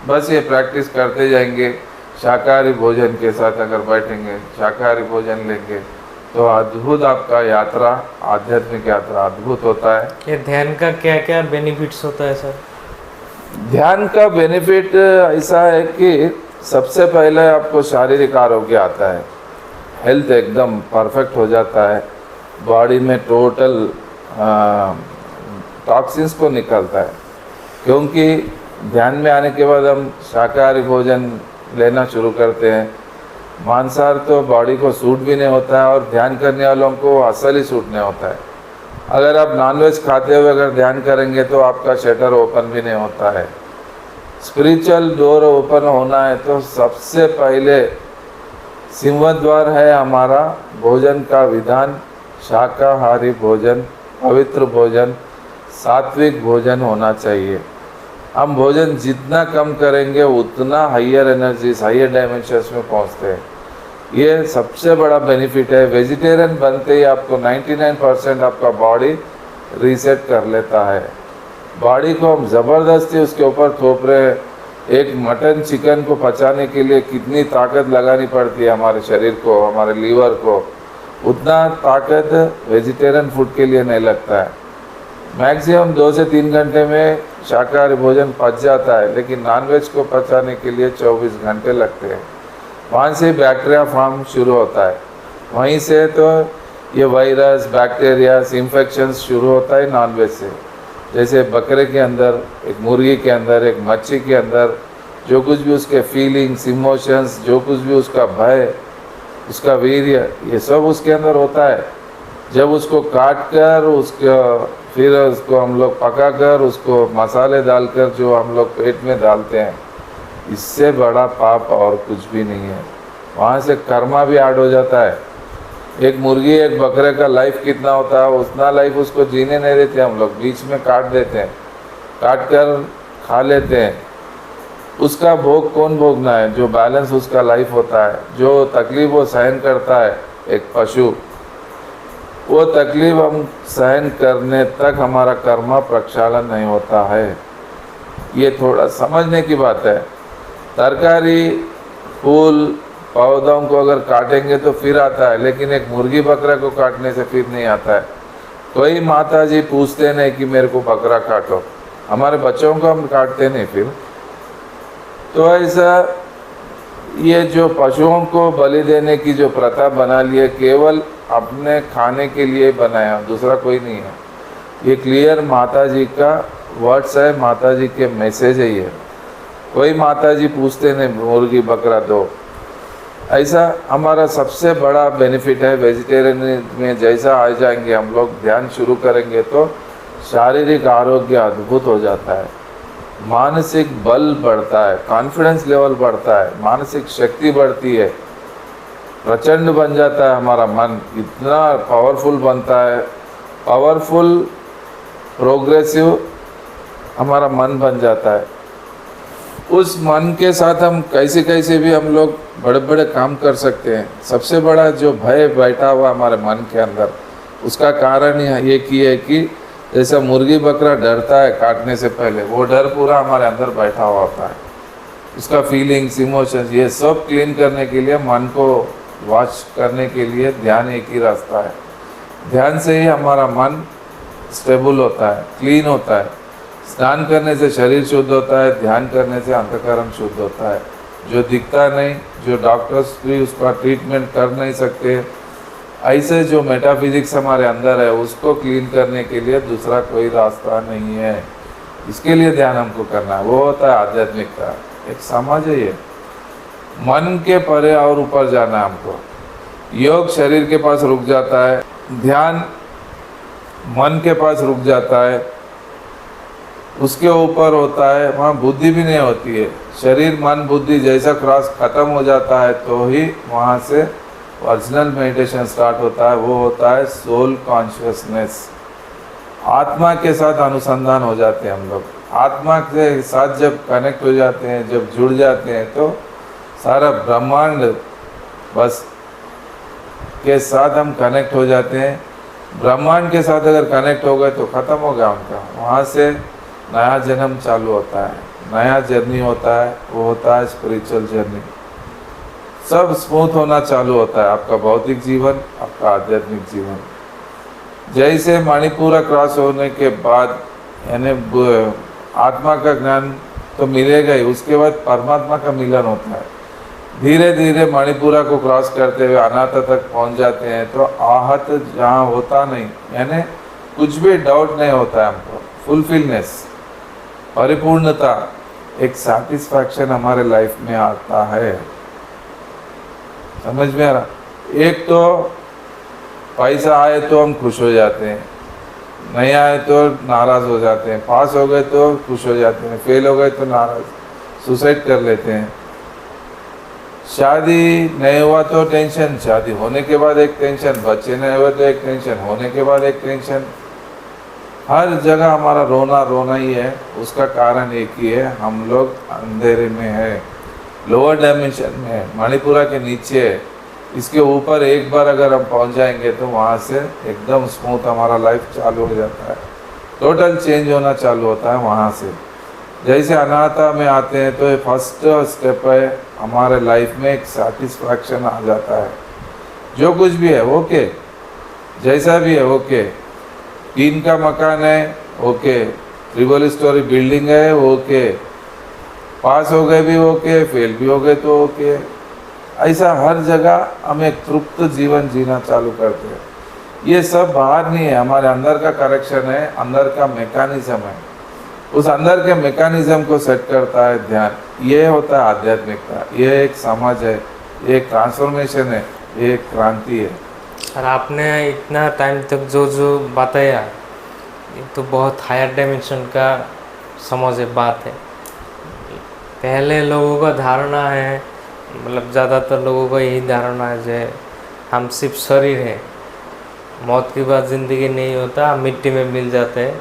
बस ये प्रैक्टिस करते जाएंगे। शाकाहारी भोजन के साथ अगर बैठेंगे, शाकाहारी भोजन लेंगे तो अद्भुत आपका यात्रा, आध्यात्मिक यात्रा अद्भुत होता है। ये ध्यान का क्या क्या बेनिफिट्स होता है सर? ध्यान का बेनिफिट ऐसा है कि सबसे पहले आपको शारीरिक आरोग्य आता है, हेल्थ एकदम परफेक्ट हो जाता है। बॉडी में टोटल टॉक्सिन्स को निकलता है, क्योंकि ध्यान में आने के बाद हम शाकाहारी भोजन लेना शुरू करते हैं। मांसाहार तो बॉडी को सूट भी नहीं होता है और ध्यान करने वालों को असल ही सूट नहीं होता है। अगर आप नॉनवेज खाते हुए अगर ध्यान करेंगे तो आपका शटर ओपन भी नहीं होता है। स्पिरिचुअल डोर ओपन होना है तो सबसे पहले सिंहद्वार है हमारा भोजन का विधान। शाकाहारी भोजन, पवित्र भोजन, सात्विक भोजन होना चाहिए। हम भोजन जितना कम करेंगे उतना हायर एनर्जीज, हायर डायमेंशंस में पहुंचते हैं। ये सबसे बड़ा बेनिफिट है। वेजिटेरियन बनते ही आपको 99% आपका बॉडी रीसेट कर लेता है। बॉडी को हम ज़बरदस्ती उसके ऊपर थोप रहे हैं। एक मटन चिकन को पचाने के लिए कितनी ताकत लगानी पड़ती है हमारे शरीर को, हमारे लीवर को, उतना ताकत वेजिटेरियन फूड के लिए नहीं लगता है। मैक्सिमम 2 से 3 घंटे में शाकाहारी भोजन पच जाता है, लेकिन नॉनवेज को पचाने के लिए 24 घंटे लगते हैं। वहाँ से बैक्टीरिया फार्म शुरू होता है, वहीं से तो ये वायरस, बैक्टीरिया, इन्फेक्शंस शुरू होता है नॉनवेज से। जैसे बकरे के अंदर, एक मुर्गी के अंदर, एक मच्छी के अंदर जो कुछ भी उसके फीलिंग्स, इमोशंस, जो कुछ भी उसका भय, उसका वीर्य, ये सब उसके अंदर होता है। जब उसको काट कर फिर उसको हम लोग पका कर उसको मसाले डालकर जो हम लोग पेट में डालते हैं, इससे बड़ा पाप और कुछ भी नहीं है। वहाँ से कर्मा भी ऐड हो जाता है। एक मुर्गी, एक बकरे का लाइफ कितना होता है, उतना लाइफ उसको जीने नहीं देते हम लोग, बीच में काट देते हैं, काट कर खा लेते हैं। उसका भोग कौन भोगना है? जो बैलेंस उसका लाइफ होता है, जो तकलीफ वो सहन करता है एक पशु, वो तकलीफ हम सहन करने तक हमारा कर्म प्रक्षालन नहीं होता है। ये थोड़ा समझने की बात है। तरकारी, फूल, पौधों को अगर काटेंगे तो फिर आता है, लेकिन एक मुर्गी बकरा को काटने से फिर नहीं आता है। कोई माता जी पूछते नहीं कि मेरे को बकरा काटो, हमारे बच्चों को हम काटते नहीं फिर। तो ऐसा ये जो पशुओं को बलि देने की जो प्रथा बना ली है, केवल अपने खाने के लिए बनाया, दूसरा कोई नहीं है। ये क्लियर माता जी का वर्ड्स है, माता जी के मैसेज है ये। कोई माता जी पूछते नहीं मुर्गी बकरा दो। ऐसा हमारा सबसे बड़ा बेनिफिट है वेजिटेरियन में। जैसा आ जाएंगे हम लोग, ध्यान शुरू करेंगे तो शारीरिक आरोग्य अद्भुत हो जाता है, मानसिक बल बढ़ता है, कॉन्फिडेंस लेवल बढ़ता है, मानसिक शक्ति बढ़ती है, प्रचंड बन जाता है हमारा मन, इतना पावरफुल बनता है, पावरफुल प्रोग्रेसिव हमारा मन बन जाता है। उस मन के साथ हम कैसे कैसे भी हम लोग बड़े बड़े काम कर सकते हैं। सबसे बड़ा जो भय बैठा हुआ हमारे मन के अंदर, उसका कारण ये की है कि जैसा मुर्गी बकरा डरता है काटने से पहले, वो डर पूरा हमारे अंदर बैठा हुआ होता है। उसका फीलिंग्स, इमोशंस, ये सब क्लीन करने के लिए, मन को वॉच करने के लिए ध्यान एक ही रास्ता है। ध्यान से ही हमारा मन स्टेबल होता है, क्लीन होता है। स्नान करने से शरीर शुद्ध होता है, ध्यान करने से अंतःकरण शुद्ध होता है। जो दिखता नहीं, जो डॉक्टर्स भी उसका ट्रीटमेंट कर नहीं सकते, ऐसे जो मेटाफिजिक्स हमारे अंदर है, उसको क्लीन करने के लिए दूसरा कोई रास्ता नहीं है। इसके लिए ध्यान हमको करना है, वो होता है आध्यात्मिकता। एक समझ है ये, मन के परे और ऊपर जाना है हमको। योग शरीर के पास रुक जाता है, ध्यान मन के पास रुक जाता है, उसके ऊपर होता है, वहाँ बुद्धि भी नहीं होती है। शरीर मन बुद्धि जैसा क्रॉस खत्म हो जाता है तो ही वहाँ से ओरिजिनल मेडिटेशन स्टार्ट होता है। वो होता है सोल कॉन्शियसनेस। आत्मा के साथ अनुसंधान हो जाते हैं हम लोग। आत्मा के साथ जब कनेक्ट हो जाते हैं, जब जुड़ जाते हैं, तो सारा ब्रह्मांड बस के साथ हम कनेक्ट हो जाते हैं। ब्रह्मांड के साथ अगर कनेक्ट हो गए तो ख़त्म हो गया उनका। वहाँ से नया जन्म चालू होता है, नया जर्नी होता है, वो होता है स्पिरिचुअल जर्नी। सब स्मूथ होना चालू होता है, आपका भौतिक जीवन, आपका आध्यात्मिक जीवन। जैसे मणिपुरा क्रॉस होने के बाद यानी आत्मा का ज्ञान तो मिलेगा ही, उसके बाद परमात्मा का मिलन होता है। धीरे धीरे मणिपुरा को क्रॉस करते हुए अनाहत तक पहुंच जाते हैं, तो आहत जहाँ होता नहीं, यानी कुछ भी डाउट नहीं होता है हमको, फुलफिलनेस, परिपूर्णता, एक सैटिस्फैक्शन हमारे लाइफ में आता है। समझ में आ रहा? एक तो पैसा आए तो हम खुश हो जाते हैं, नहीं आए तो नाराज़ हो जाते हैं, पास हो गए तो खुश हो जाते हैं, फेल हो गए तो नाराज़, सुसाइड कर लेते हैं। शादी नहीं हुआ तो टेंशन, शादी होने के बाद एक टेंशन, बच्चे नहीं हुए तो एक टेंशन, होने के बाद एक टेंशन। हर जगह हमारा रोना रोना ही है। उसका कारण एक ही है, हम लोग अंधेरे में है, लोअर डायमेंशन में है, मणिपुरा के नीचे है। इसके ऊपर एक बार अगर हम पहुंच जाएंगे तो वहाँ से एकदम स्मूथ हमारा लाइफ चालू हो जाता है, टोटल चेंज होना चालू होता है वहाँ से। जैसे अनाहता में आते हैं तो ये फर्स्ट स्टेप है, हमारे लाइफ में एक सेटिस्फैक्शन आ जाता है। जो कुछ भी है ओके, जैसा भी है ओके, टीन का मकान है ओके, ट्रिपल स्टोरी बिल्डिंग है ओके, पास हो गए भी ओके, फेल भी हो गए तो ओके। ऐसा हर जगह हम एक तृप्त जीवन जीना चालू करते हैं। ये सब बाहर नहीं है, हमारे अंदर का करेक्शन है, अंदर का मैकेनिज्म है। उस अंदर के मैकेनिज्म को सेट करता है ध्यान। ये होता है आध्यात्मिकता, ये एक समाज है, ये एक ट्रांसफॉर्मेशन है, ये एक क्रांति है। और आपने इतना टाइम तक जो जो बताया ये तो बहुत हायर डायमेंशन का समझ है, बात है। पहले लोगों का धारणा है, मतलब ज़्यादातर लोगों का यही धारणा है जो हम सिर्फ शरीर है, मौत के बाद ज़िंदगी नहीं होता, हम मिट्टी में मिल जाते हैं,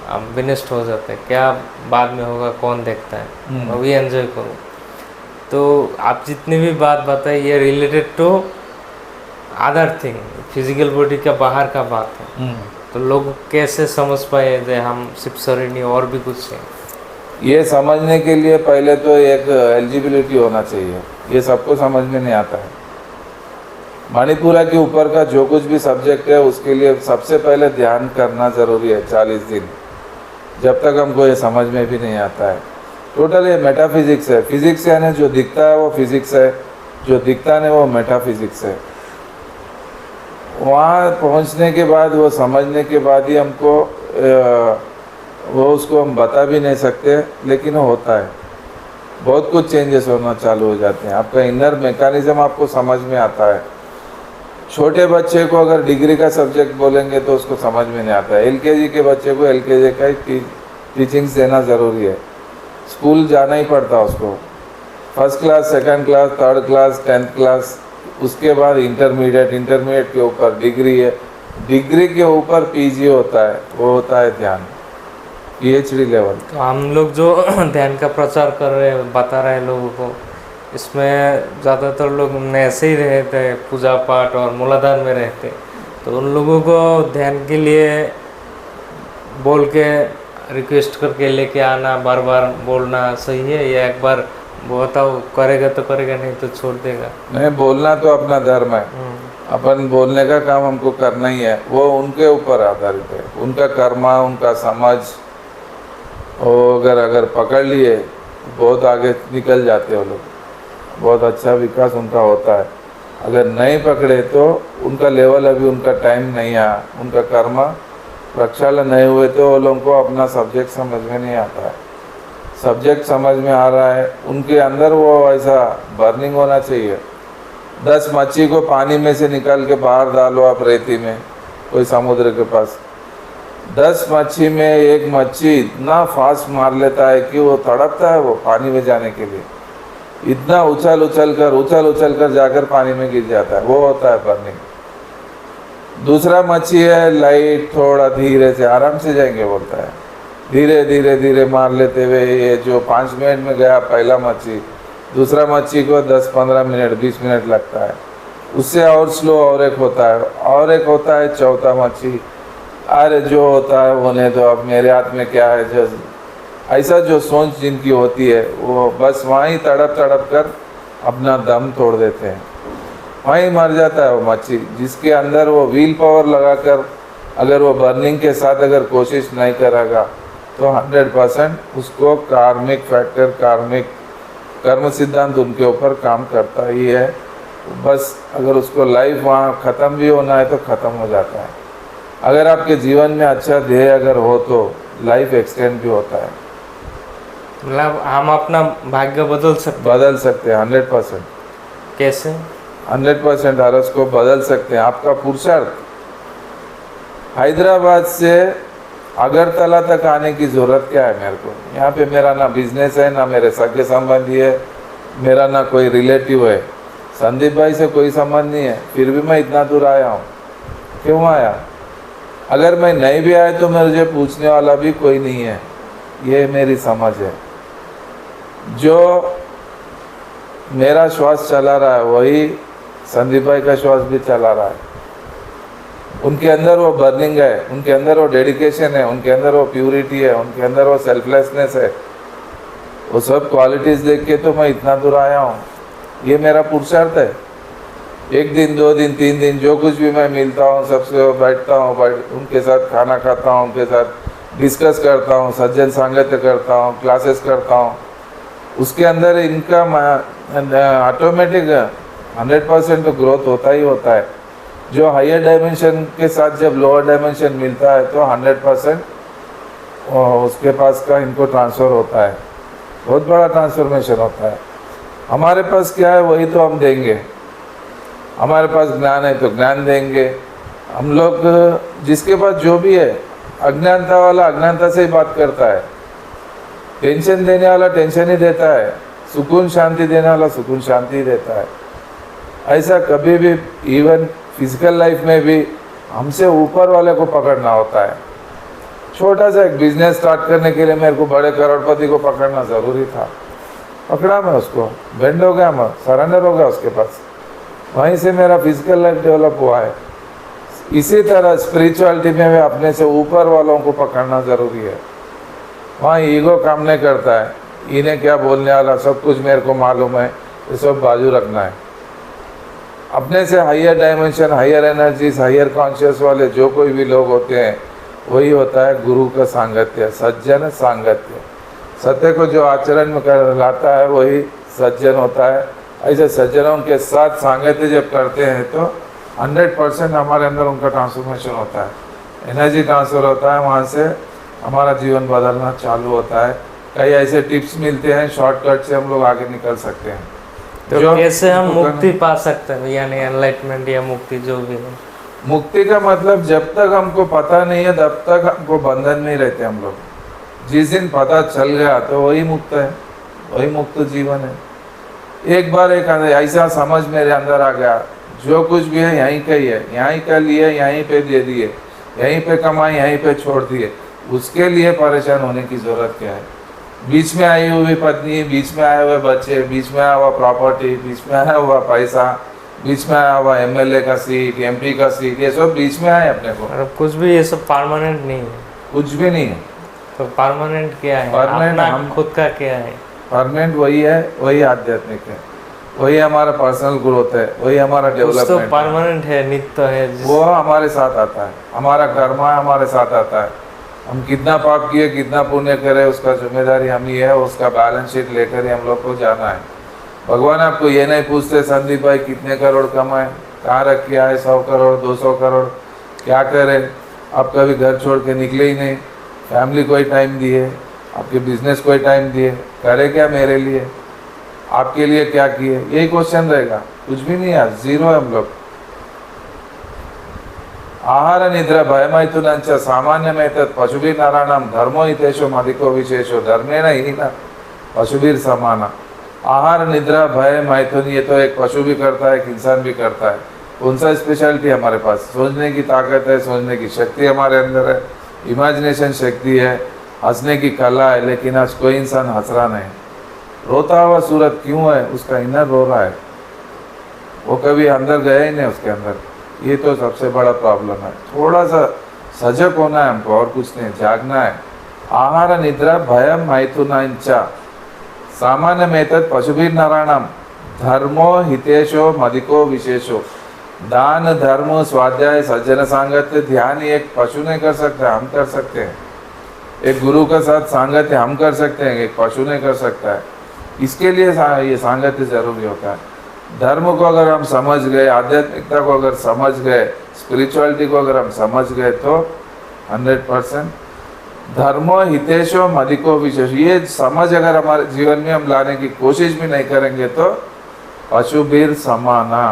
हम विनष्ट हो जाते हैं, क्या बाद में होगा कौन देखता है, अभी एंजॉय करो। तो आप जितनी भी बात बताई ये related to other thing, physical body का बाहर का बात है। तो लोग कैसे समझ पाए जो हम सिर्फ शरीर नहीं और भी कुछ है? ये समझने के लिए पहले तो एक एलिजिबिलिटी होना चाहिए, ये सबको समझ में नहीं आता है। मणिपुरा के ऊपर का जो कुछ भी सब्जेक्ट है उसके लिए सबसे पहले ध्यान करना ज़रूरी है 40 दिन, जब तक हमको ये समझ में भी नहीं आता है। टोटल ये मेटाफिजिक्स है। फिजिक्स यानी जो दिखता है वो फिजिक्स है, जो दिखता नहीं वो मेटाफिजिक्स है। वहाँ पहुँचने के बाद, वो समझने के बाद ही हमको वो उसको हम बता भी नहीं सकते, लेकिन वो होता है। बहुत कुछ चेंजेस होना चालू हो जाते हैं, आपका इनर मैकेनिज्म आपको समझ में आता है। छोटे बच्चे को अगर डिग्री का सब्जेक्ट बोलेंगे तो उसको समझ में नहीं आता है। एलकेजी के बच्चे को एलकेजी का ही टीचिंग्स देना ज़रूरी है, स्कूल जाना ही पड़ता उसको। First class, second class, third class, 10th class, उसके बाद इंटरमीडिएट, इंटरमीडिएट के ऊपर डिग्री है, डिग्री के ऊपर पीजी होता है, वो होता है ध्यान, पीएचडी लेवल। तो हम लोग जो ध्यान का प्रचार कर रहे हैं, बता रहे हैं लोगों को, इसमें ज़्यादातर लोग ऐसे ही रहते, पूजा पाठ और मूलाधार में रहते, तो उन लोगों को ध्यान के लिए बोल के रिक्वेस्ट करके लेके आना, बार बार बोलना सही है, या एक बार बताओ करेगा तो करेगा, नहीं तो छोड़ देगा? नहीं, बोलना तो अपना धर्म है, अपन बोलने का काम हमको करना ही है, वो उनके ऊपर आधारित है, उनका कर्मा, उनका समझ। और अगर पकड़ लिए बहुत आगे निकल जाते हो लोग, बहुत अच्छा विकास उनका होता है। अगर नहीं पकड़े तो उनका लेवल, अभी उनका टाइम नहीं आया, उनका कर्मा प्रक्षालन नहीं हुए, तो वो लोगों को अपना सब्जेक्ट समझ में नहीं आता है। सब्जेक्ट समझ में आ रहा है, उनके अंदर वो ऐसा बर्निंग होना चाहिए। 10 मच्छी को पानी में से निकाल के बाहर डालो आप रेती में, कोई समुद्र के पास, 10 मच्छी में एक मच्छी इतना फास्ट मार लेता है कि वो तड़पता है वो पानी में जाने के लिए, इतना उछल उछल कर जाकर पानी में गिर जाता है, वो होता है बर्निंग। दूसरा मच्छी है लाइट, थोड़ा धीरे से आराम से जाएंगे बोलता है, धीरे धीरे धीरे मार लेते हुए ये जो 5 मिनट में गया पहला मच्छी, दूसरा मच्छी को 10-15 मिनट 20 मिनट लगता है, उससे और स्लो और एक होता है, और एक होता है चौथा मच्छी। अरे जो होता है होने दो, अब मेरे हाथ में क्या है। जो ऐसा जो सोच जिनकी होती है वो बस वहीं तड़प कर अपना दम तोड़ देते हैं, वहीं मर जाता है वो मच्छी। जिसके अंदर वो व्हील पावर लगाकर अगर वो बर्निंग के साथ अगर कोशिश नहीं करेगा तो 100% उसको कार्मिक फैक्टर, कार्मिक कर्म सिद्धांत उनके ऊपर काम करता ही है। बस अगर उसको लाइफ वहाँ ख़त्म भी होना है तो ख़त्म हो जाता है। अगर आपके जीवन में अच्छा ध्येय अगर हो तो लाइफ एक्सटेंड भी होता है। मतलब हम अपना भाग्य बदल सकते हैं 100%। कैसे? 100% हरस को बदल सकते हैं। आपका पुरुषार्थ, हैदराबाद से अगरतला तक आने की ज़रूरत क्या है मेरे को? यहाँ पे मेरा ना बिजनेस है, ना मेरे सगे संबंधी है, मेरा ना कोई रिलेटिव है, संदीप भाई से कोई संबंध नहीं है, फिर भी मैं इतना दूर आया हूँ। क्यों आया? अगर मैं नहीं भी आया तो मुझे पूछने वाला भी कोई नहीं है, ये मेरी समझ है। जो मेरा श्वास चला रहा है वही संदीप भाई का श्वास भी चला रहा है। उनके अंदर वो बर्निंग है, उनके अंदर वो डेडिकेशन है, उनके अंदर वो प्यूरिटी है, उनके अंदर वो सेल्फलेसनेस है। वो सब क्वालिटीज़ देख के तो मैं इतना दूर आया हूँ। ये मेरा पुरुषार्थ है। 1 दिन 2 दिन 3 दिन जो कुछ भी मैं मिलता हूँ सबसे बैठता हूँ, उनके साथ खाना खाता हूँ, उनके साथ डिस्कस करता हूँ, सज्जन सांगत्य करता हूँ, क्लासेस करता हूँ। उसके अंदर इनका ऑटोमेटिक 100% तो ग्रोथ होता ही होता है। जो हायर डायमेंशन के साथ जब लोअर डायमेंशन मिलता है तो 100% उसके पास का इनको ट्रांसफ़र होता है, बहुत बड़ा ट्रांसफॉर्मेशन होता है। हमारे पास क्या है वही तो हम देंगे, हमारे पास ज्ञान है तो ज्ञान देंगे। हम लोग जिसके पास जो भी है, अज्ञानता वाला अज्ञानता से ही बात करता है, टेंशन देने वाला टेंशन ही देता है, सुकून शांति देने वाला सुकून शांति ही देता है। ऐसा कभी भी इवन फिजिकल लाइफ में भी हमसे ऊपर वाले को पकड़ना होता है। छोटा सा एक बिजनेस स्टार्ट करने के लिए मेरे को बड़े करोड़पति को पकड़ना ज़रूरी था, पकड़ा मैं उसको, बेंड हो गया, मैं सरेंडर हो गया उसके पास, वहीं से मेरा फिजिकल लाइफ डेवलप हुआ है। इसी तरह स्पिरिचुअलिटी में भी अपने से ऊपर वालों को पकड़ना ज़रूरी है। वहाँ ईगो काम नहीं करता है, इन्हें क्या बोलने वाला, सब कुछ मेरे को मालूम है, ये सब बाजू रखना है। अपने से higher dimension, higher energies, higher conscious वाले जो कोई भी लोग होते हैं, वही होता है गुरु का सांगत्य, सज्जन सांगत्य। सत्य को जो आचरण में कर लाता है वही सज्जन होता है। ऐसे सज्जनों के साथ सांगत्य जब करते हैं तो 100% हमारे अंदर उनका ट्रांसफॉर्मेशन होता है, एनर्जी ट्रांसफ़र होता है, वहाँ से हमारा जीवन बदलना चालू होता है। कई ऐसे टिप्स मिलते हैं, शॉर्टकट से हम लोग आगे निकल सकते हैं। तो कैसे हम मुक्ति पा सकते हैं, यानी एनलाइटमेंट या मुक्ति जो भी है? मुक्ति का मतलब जब तक हमको पता नहीं है तब तक हमको बंधन में ही रहते हम लोग। जिस दिन पता चल गया तो वही मुक्त है, वही मुक्त जीवन है। एक बार एक ऐसा समझ मेरे अंदर आ गया, जो कुछ भी है यहीं का ही है, यहीं का लिए यहीं पे दे दिए, यहीं पे कमाए यहीं पे छोड़ दिए, उसके लिए परेशान होने की ज़रूरत क्या है? बीच में आई हुई पत्नी, बीच में आए हुए बच्चे, बीच में आया हुआ प्रॉपर्टी, बीच में आया हुआ पैसा, बीच में आया हुआ एमएलए का सीट, एमपी का सीट, ये सब बीच में आए अपने को। और कुछ भी ये सब परमानेंट नहीं है, कुछ भी नहीं है। तो परमानेंट क्या है? परमानेंट हम खुद का क्या है? परमानेंट वही है, वही आध्यात्मिक है, वही हमारा पर्सनल ग्रोथ है, वही हमारा तो डेवलपमेंट परमानेंट है, नित्य है, वो हमारे साथ आता है, हमारा कर्म हमारे साथ आता है। हम कितना पाप किए, कितना पुण्य करें, उसका जिम्मेदारी हम ही है, उसका बैलेंस शीट लेकर ही हम लोग को जाना है। भगवान आपको ये नहीं पूछते संदीप भाई कितने करोड़ कमाए, कहाँ रख के आए, 100 करोड़ 200 करोड़, क्या करें? आप कभी घर छोड़ के निकले ही नहीं, फैमिली को ही टाइम दिए, आपके बिजनेस को ही टाइम दिए, करे क्या मेरे लिए, आपके लिए क्या किए? यही क्वेश्चन रहेगा। कुछ भी नहीं है, जीरो है हम लोग। आहार निद्रा भयमैथुनंच सामान्यमेतत् पशुभिर्नराणां धर्मो हितेषु अधिको विशेषो धर्मेण हीना पशुभिर समाना। आहार निद्रा भय मैथुन ये तो एक पशु भी करता है, एक इंसान भी करता है। कौन सा स्पेशलिटी हमारे पास? सोचने की ताकत है, सोचने की शक्ति हमारे अंदर है, इमेजिनेशन शक्ति है, हंसने की कला है, लेकिन आज कोई इंसान हंस रहा नहीं। रोता हुआ सूरत क्यों है? उसका इनर रो रहा है, वो कभी अंदर गया ही नहीं उसके अंदर। ये तो सबसे बड़ा प्रॉब्लम है। थोड़ा सा सजग होना है हमको, और कुछ नहीं, जागना है। आहार निद्रा भयम मैथुनंच सामान्यमेतत् पशुभिर्नराणां धर्मो हितेशो मदिको विशेषो। दान धर्म स्वाध्याय सज्जन सांगत्य ध्यान एक पशु नहीं कर सकता, हम कर सकते हैं। एक गुरु के साथ सांगत्य हम कर सकते हैं, एक पशु नहीं कर सकता है। इसके लिए ये सांगत्य जरूरी होता है। धर्म को अगर हम समझ गए, आध्यात्मिकता को अगर समझ गए, स्पिरिचुअलिटी को अगर हम समझ गए तो 100% धर्मो हितेशो मदिको विशेष, ये समझ अगर हमारे जीवन में हम लाने की कोशिश भी नहीं करेंगे तो पशुभिर समाना,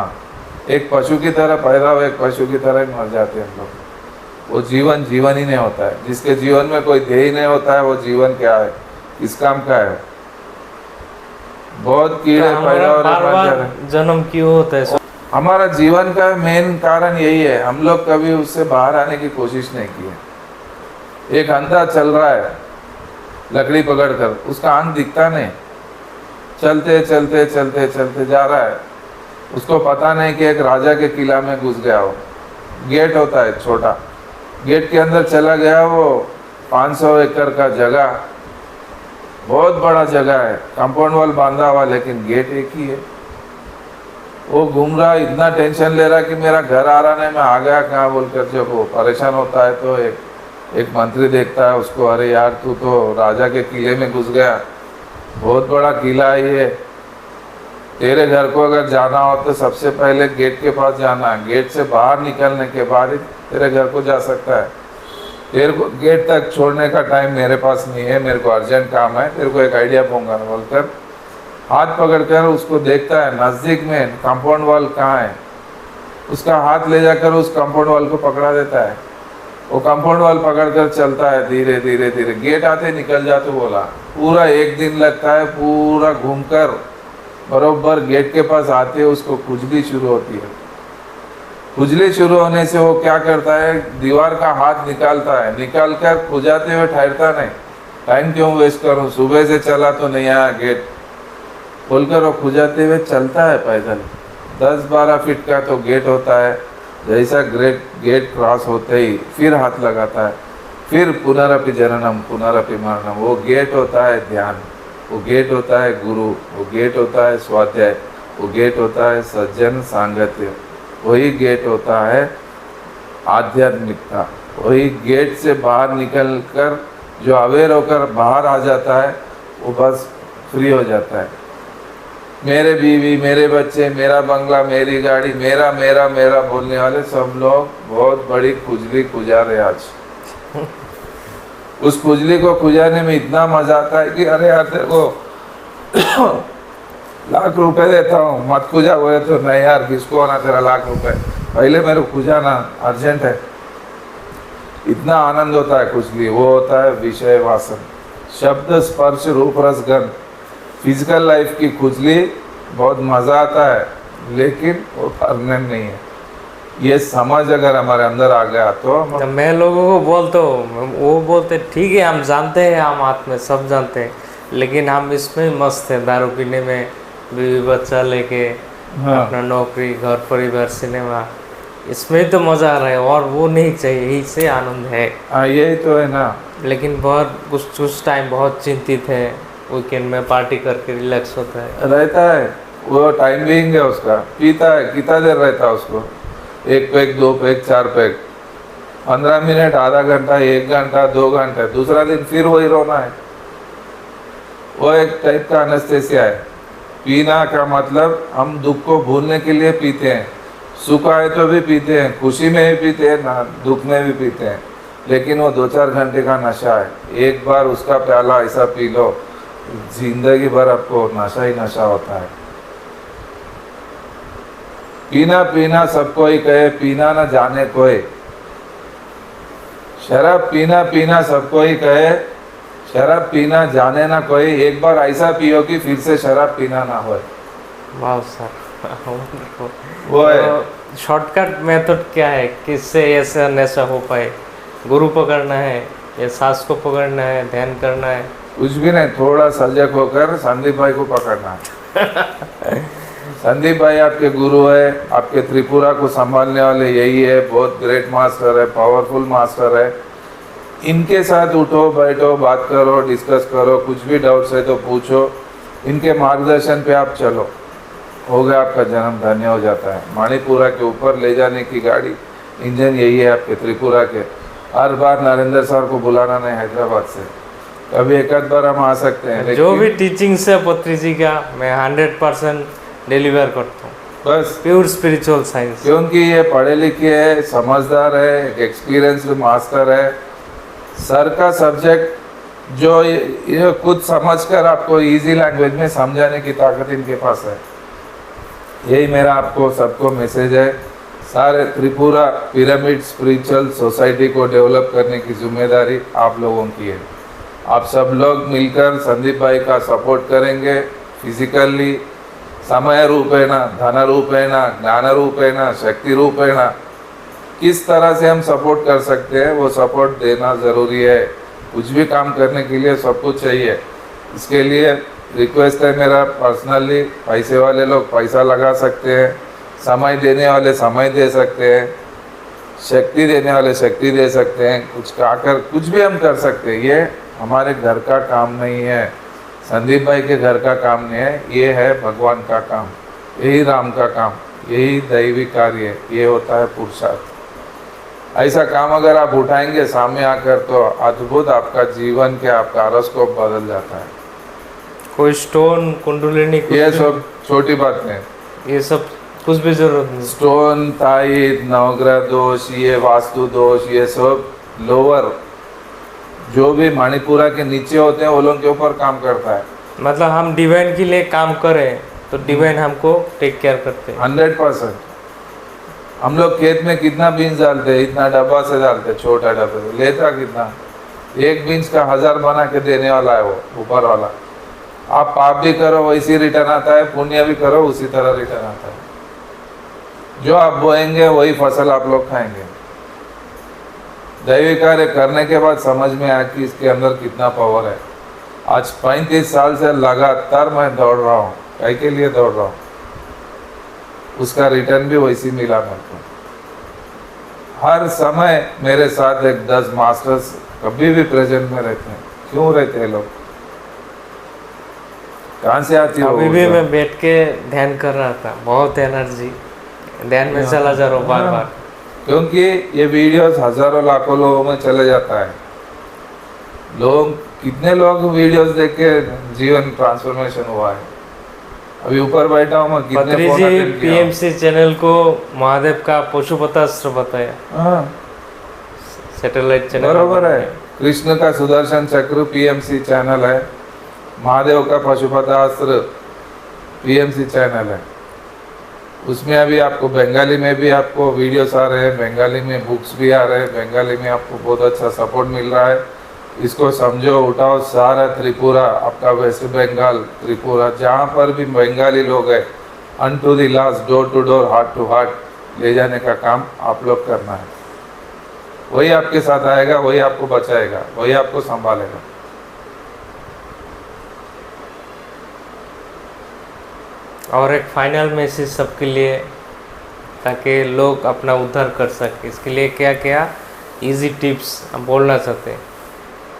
एक पशु की तरह पैदा हुए, एक पशु की तरह ही मर जाते हैं हम लोग। वो जीवन जीवन ही नहीं होता है। जिसके जीवन में कोई ध्येय नहीं होता है, वो जीवन क्या है, किस काम का है? बहुत कीड़े पैदा हो रहे हैं। जन्म क्यों होता है? हमारा जीवन का मेन कारण यही है, हम लोग कभी उससे बाहर आने की कोशिश नहीं की है। एक अंधा चल रहा है लकड़ी पकड़कर, उसका आंख दिखता नहीं, चलते चलते चलते चलते जा रहा है, उसको पता नहीं कि एक राजा के किला में घुस गया हो। गेट होता है छोटा, गेट के अंदर चला गया, वो 500 एकड़ का जगह, बहुत बड़ा जगह है, कंपाउंड वॉल बांधा हुआ, लेकिन गेट एक ही है। वो घूम रहा, इतना टेंशन ले रहा कि मेरा घर आ रहा नहीं, मैं आ गया कहाँ बोलकर। जब वो परेशान होता है तो एक मंत्री देखता है उसको, अरे यार तू तो राजा के किले में घुस गया, बहुत बड़ा किला है ये, तेरे घर को अगर जाना हो तो सबसे पहले गेट के पास जाना है, गेट से बाहर निकलने के बाद ही तेरे घर को जा सकता है। तेरे को गेट तक छोड़ने का टाइम मेरे पास नहीं है, मेरे को अर्जेंट काम है, तेरे को एक आइडिया दूंगा बोलकर हाथ पकड़कर उसको देखता है नज़दीक में कंपाउंड वॉल कहाँ है, उसका हाथ ले जाकर उस कंपाउंड वॉल को पकड़ा देता है। वो कंपाउंड वॉल पकड़कर चलता है धीरे धीरे धीरे, गेट आते निकल जा तो बोला। पूरा एक दिन लगता है, पूरा घूमकर बरोबर गेट के पास आते उसको खुजली शुरू होती है। खुजली शुरू होने से वो क्या करता है, दीवार का हाथ निकालता है, निकाल कर खुजाते हुए ठहरता नहीं, टाइम क्यों वेस्ट करूं, सुबह से चला तो नहीं आया गेट बोलकर वो खुजाते हुए चलता है पैदल। 10-12 फीट का तो गेट होता है, जैसा गेट क्रॉस होते ही फिर हाथ लगाता है, फिर पुनरपि जननम पुनरपि मरणम। वो गेट होता है ध्यान, वो गेट होता है गुरु, वो गेट होता है स्वाध्याय, वो गेट होता है सज्जन सांगत्य, वही गेट होता है आध्यात्मिकता। वही गेट से बाहर निकल कर जो अवेयर होकर बाहर आ जाता है वो बस फ्री हो जाता है। मेरे बीवी, मेरे बच्चे, मेरा बंगला, मेरी गाड़ी, मेरा मेरा मेरा बोलने वाले सब लोग बहुत बड़ी खुजली खुजा रहे आज। उस खुजली को खुजाने में इतना मजा आता है कि अरे यार तेरे को लाख रुपए देता हूँ, मत खुजा। बोले तो नहीं यार, किसको होना तेरा लाख रुपए, पहले मेरे को खुजाना अर्जेंट है। इतना आनंद होता है खुजली, वो होता है विषय वासन, शब्द स्पर्श रूप रस गंध। फिजिकल लाइफ की खुजली बहुत मज़ा आता है, लेकिन वो परमानेंट नहीं है। ये समझ अगर हमारे अंदर आ गया तो मैं लोगों को बोलता हूँ, वो बोलते ठीक है हम जानते हैं, हम हाथ में सब जानते हैं, लेकिन हम इसमें मस्त हैं, दारू पीने में, बीवी बच्चा लेके, हाँ। अपना नौकरी, घर परिवार, सिनेमा, इसमें तो मज़ा आ रहा है और वो नहीं चाहिए, यही से आनंद है। हाँ यही तो है ना। लेकिन बहुत कुछ टाइम बहुत चिंतित है, वीकेंड में पार्टी करके रिलैक्स होता है, रहता है, वो टाइम बीइंग है उसका, पीता है, कितना देर रहता है उसको, 1 पैक 2 पैक 4 पैक, 15 मिनट, आधा घंटा, 1 घंटा, 2 घंटे, दूसरा दिन फिर वही रोना है। वो एक टाइप का एनेस्थेसिया है। पीना का मतलब हम दुख को भूलने के लिए पीते हैं, सुख आए तो भी पीते हैं, खुशी में भी पीते हैं ना, दुख में भी पीते हैं, लेकिन वो 2-4 घंटे का नशा है। एक बार उसका प्याला ऐसा पी लो, जिंदगी भर आपको नशा ही नशा होता है। पीना पीना सबको ही कहे, पीना न जाने कोई। शराब पीना पीना सबको ही कहे, शराब पीना जाने ना कोई। एक बार ऐसा पियो कि फिर से शराब पीना ना हो। वाह सर, वो है शॉर्टकट मेथड क्या है, किससे ऐसा नशा हो पाए? गुरु पकड़ना है या सास को पकड़ना है, ध्यान करना है? कुछ भी नहीं, थोड़ा सजग होकर संदीप भाई को पकड़ना है। संदीप भाई आपके गुरु है, आपके त्रिपुरा को संभालने वाले यही है, बहुत ग्रेट मास्टर है, पावरफुल मास्टर है। इनके साथ उठो बैठो, बात करो, डिस्कस करो, कुछ भी डाउट्स है तो पूछो, इनके मार्गदर्शन पे आप चलो, हो गया आपका जन्म धन्य हो जाता है। मणिपुरा के ऊपर ले जाने की गाड़ी, इंजन यही है आपके त्रिपुरा के। हर बार नरेंद्र सर को बुलाना नहीं हैदराबाद से, कभी एक आध बार हम आ सकते हैं। जो भी टीचिंग से पत्री जी का मैं 100% डिलीवर करता हूँ, बस प्योर स्पिरिचुअल साइंस। क्योंकि ये पढ़े लिखे है, समझदार है, एक्सपीरियंस्ड मास्टर है। सर का सब्जेक्ट जो ये खुद समझकर आपको इजी लैंग्वेज में समझाने की ताकत इनके पास है। यही मेरा आपको सबको मैसेज है। सारे त्रिपुरा पिरामिड स्पिरिचुअल सोसाइटी को डेवलप करने की जिम्मेदारी आप लोगों की है। आप सब लोग मिलकर संदीप भाई का सपोर्ट करेंगे, फिजिकली, समय रूपेण, धन रूपेण, ज्ञान रूपेण, शक्ति रूपेण। किस तरह से हम सपोर्ट कर सकते हैं वो सपोर्ट देना ज़रूरी है। कुछ भी काम करने के लिए सब कुछ चाहिए। इसके लिए रिक्वेस्ट है मेरा पर्सनली, पैसे वाले लोग पैसा लगा सकते हैं, समय देने वाले समय दे सकते हैं, शक्ति देने वाले शक्ति दे सकते हैं, कुछ भी हम कर सकते हैं। ये हमारे घर का काम नहीं है, संदीप भाई के घर का काम नहीं है, ये है भगवान का काम, यही राम का काम, यही दैवी कार्य, ये होता है पुरुषार्थ। ऐसा काम अगर आप उठाएंगे सामने आकर तो अद्भुत आपका जीवन के आपका हॉरोस्कोप बदल जाता है। कोई स्टोन, कुंडलिनी, ये सब छोटी बात है, ये सब कुछ भी जरूरत नहीं। स्टोन, ताईत, नवग्रह दोष, ये वास्तु दोष, ये सब लोअर जो भी मणिपुरा के नीचे होते हैं वो लोगों के ऊपर काम करता है। मतलब हम डिवाइन के लिए काम करें तो डिवाइन हमको टेक केयर करते हैं। 100%। हम लोग खेत में कितना बीन्स डालते हैं, इतना डब्बा से डालते हैं, छोटा डब्बा से, लेता कितना, एक बीन्स का 1000 बना के देने वाला है वो ऊपर वाला। आप पाप भी करो वैसी रिटर्न आता है, पुण्य भी करो उसी तरह रिटर्न आता है। जो आप बोएंगे वही फसल आप लोग खाएंगे। दैवी कार्य करने के बाद समझ में आया कि इसके अंदर कितना पावर है। आज 35 साल से लगातार मैं दौड़ रहा हूँ, कई के लिए दौड़ रहा हूँ, उसका रिटर्न भी वैसी मिला मेरे को। हर समय मेरे साथ एक 10 मास्टर्स कभी भी प्रेजेंट में रहते हैं। क्यों रहते हैं लोग, कहाँ से आती है? अभी भी मैं बैठ के ध्यान कर रहा था, बहुत एनर्जी, ध्यान में चला जा रहा हूँ बार बार। क्योंकि ये वीडियोस हजारों लाखों लोगों में चले जाता है। लोग कितने लोग वीडियोस देख के जीवन ट्रांसफॉर्मेशन हुआ है। अभी ऊपर बैठा हूँ मैं, कितने पत्री फोन जी अटेंड किया। पीएमसी चैनल को महादेव का पशुपतास्त्र बताया। हाँ, सैटेलाइट चैनल बरोबर है। कृष्ण का सुदर्शन चक्र पीएमसी चैनल है, महादेव का पशुपतास्त्र पीएमसी चैनल है। उसमें अभी आपको बंगाली में भी आपको वीडियोस आ रहे हैं, बंगाली में बुक्स भी आ रहे हैं, बंगाली में आपको बहुत अच्छा सपोर्ट मिल रहा है। इसको समझो, उठाओ, सारा त्रिपुरा, आपका वेस्ट बंगाल, त्रिपुरा, जहाँ पर भी बंगाली लोग हैं, unto the last, door to door, heart to heart ले जाने का काम आप लोग करना है। वही आपके साथ आएगा, वही आपको बचाएगा, वही आपको संभालेगा। और एक फाइनल मैसेज सबके लिए, ताकि लोग अपना उद्धार कर सके, इसके लिए क्या क्या इजी टिप्स हम बोलना चाहते हैं,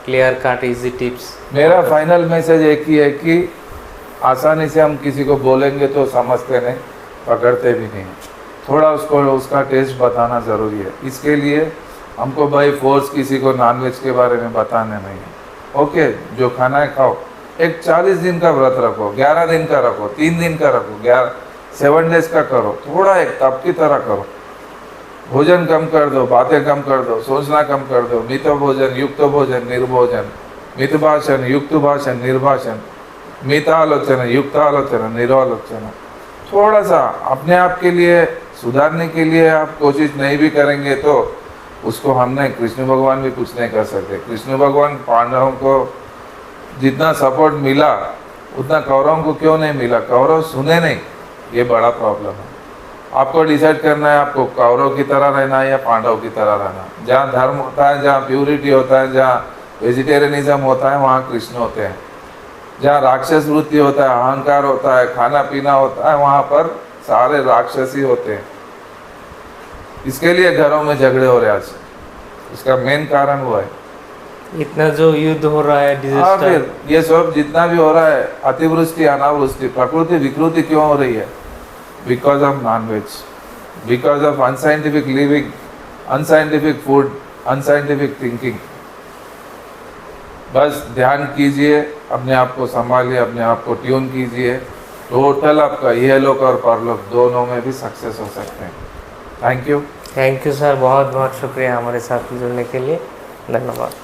क्लियर कट इजी टिप्स। मेरा फाइनल मैसेज एक ही है कि आसानी से हम किसी को बोलेंगे तो समझते नहीं, पकड़ते भी नहीं। थोड़ा उसको उसका टेस्ट बताना ज़रूरी है। इसके लिए हमको बाई फोर्स किसी को नॉनवेज के बारे में बताना नहीं है। ओके, जो खाना है खाओ। एक 40 दिन का व्रत रखो, 11 दिन का रखो, 3 दिन का रखो, 7 डेज का करो, थोड़ा एक तप की तरह करो। भोजन कम कर दो, बातें कम कर दो, सोचना कम कर दो। मित भोजन, युक्त भोजन, निर्भोजन, मित भाषण, युक्त भाषण, निर्भाषण, मित आलोचना, युक्त आलोचना, निर्वालोचना। थोड़ा सा अपने आप के लिए सुधारने के लिए आप कोशिश नहीं भी करेंगे तो उसको हमने, कृष्ण भगवान भी कुछ नहीं कर सकते। कृष्ण भगवान पांडवों को जितना सपोर्ट मिला उतना कौरवों को क्यों नहीं मिला? कौरव सुने नहीं, ये बड़ा प्रॉब्लम है। आपको डिसाइड करना है, आपको कौरव की तरह रहना है या पांडव की तरह रहना। जहाँ धर्म होता है, जहाँ प्यूरिटी होता है, जहाँ वेजिटेरियनिज्म होता है, वहाँ कृष्ण होते हैं। जहाँ राक्षस वृत्ति होता है, अहंकार होता है, खाना पीना होता है, वहाँ पर सारे राक्षसी होते हैं। इसके लिए घरों में झगड़े हो रहे हैं आज। इसका मेन कारण वो है। इतना जो युद्ध हो रहा है, हाँ, डिजास्टर, फिर ये सब जितना भी हो रहा है, अतिवृष्टि, अनावृष्टि, प्रकृति विकृति क्यों हो रही है? Because of nonveg, because of unscientific living, unscientific food, unscientific thinking. बस ध्यान कीजिए, अपने आप को संभालिए, अपने आप को ट्यून कीजिए। टोटल आपका इहलोक और परलोक दोनों में भी सक्सेस हो सकते हैं। Thank you thank you sir, बहुत बहुत शुक्रिया हमारे साथ जुड़ने के लिए। धन्यवाद।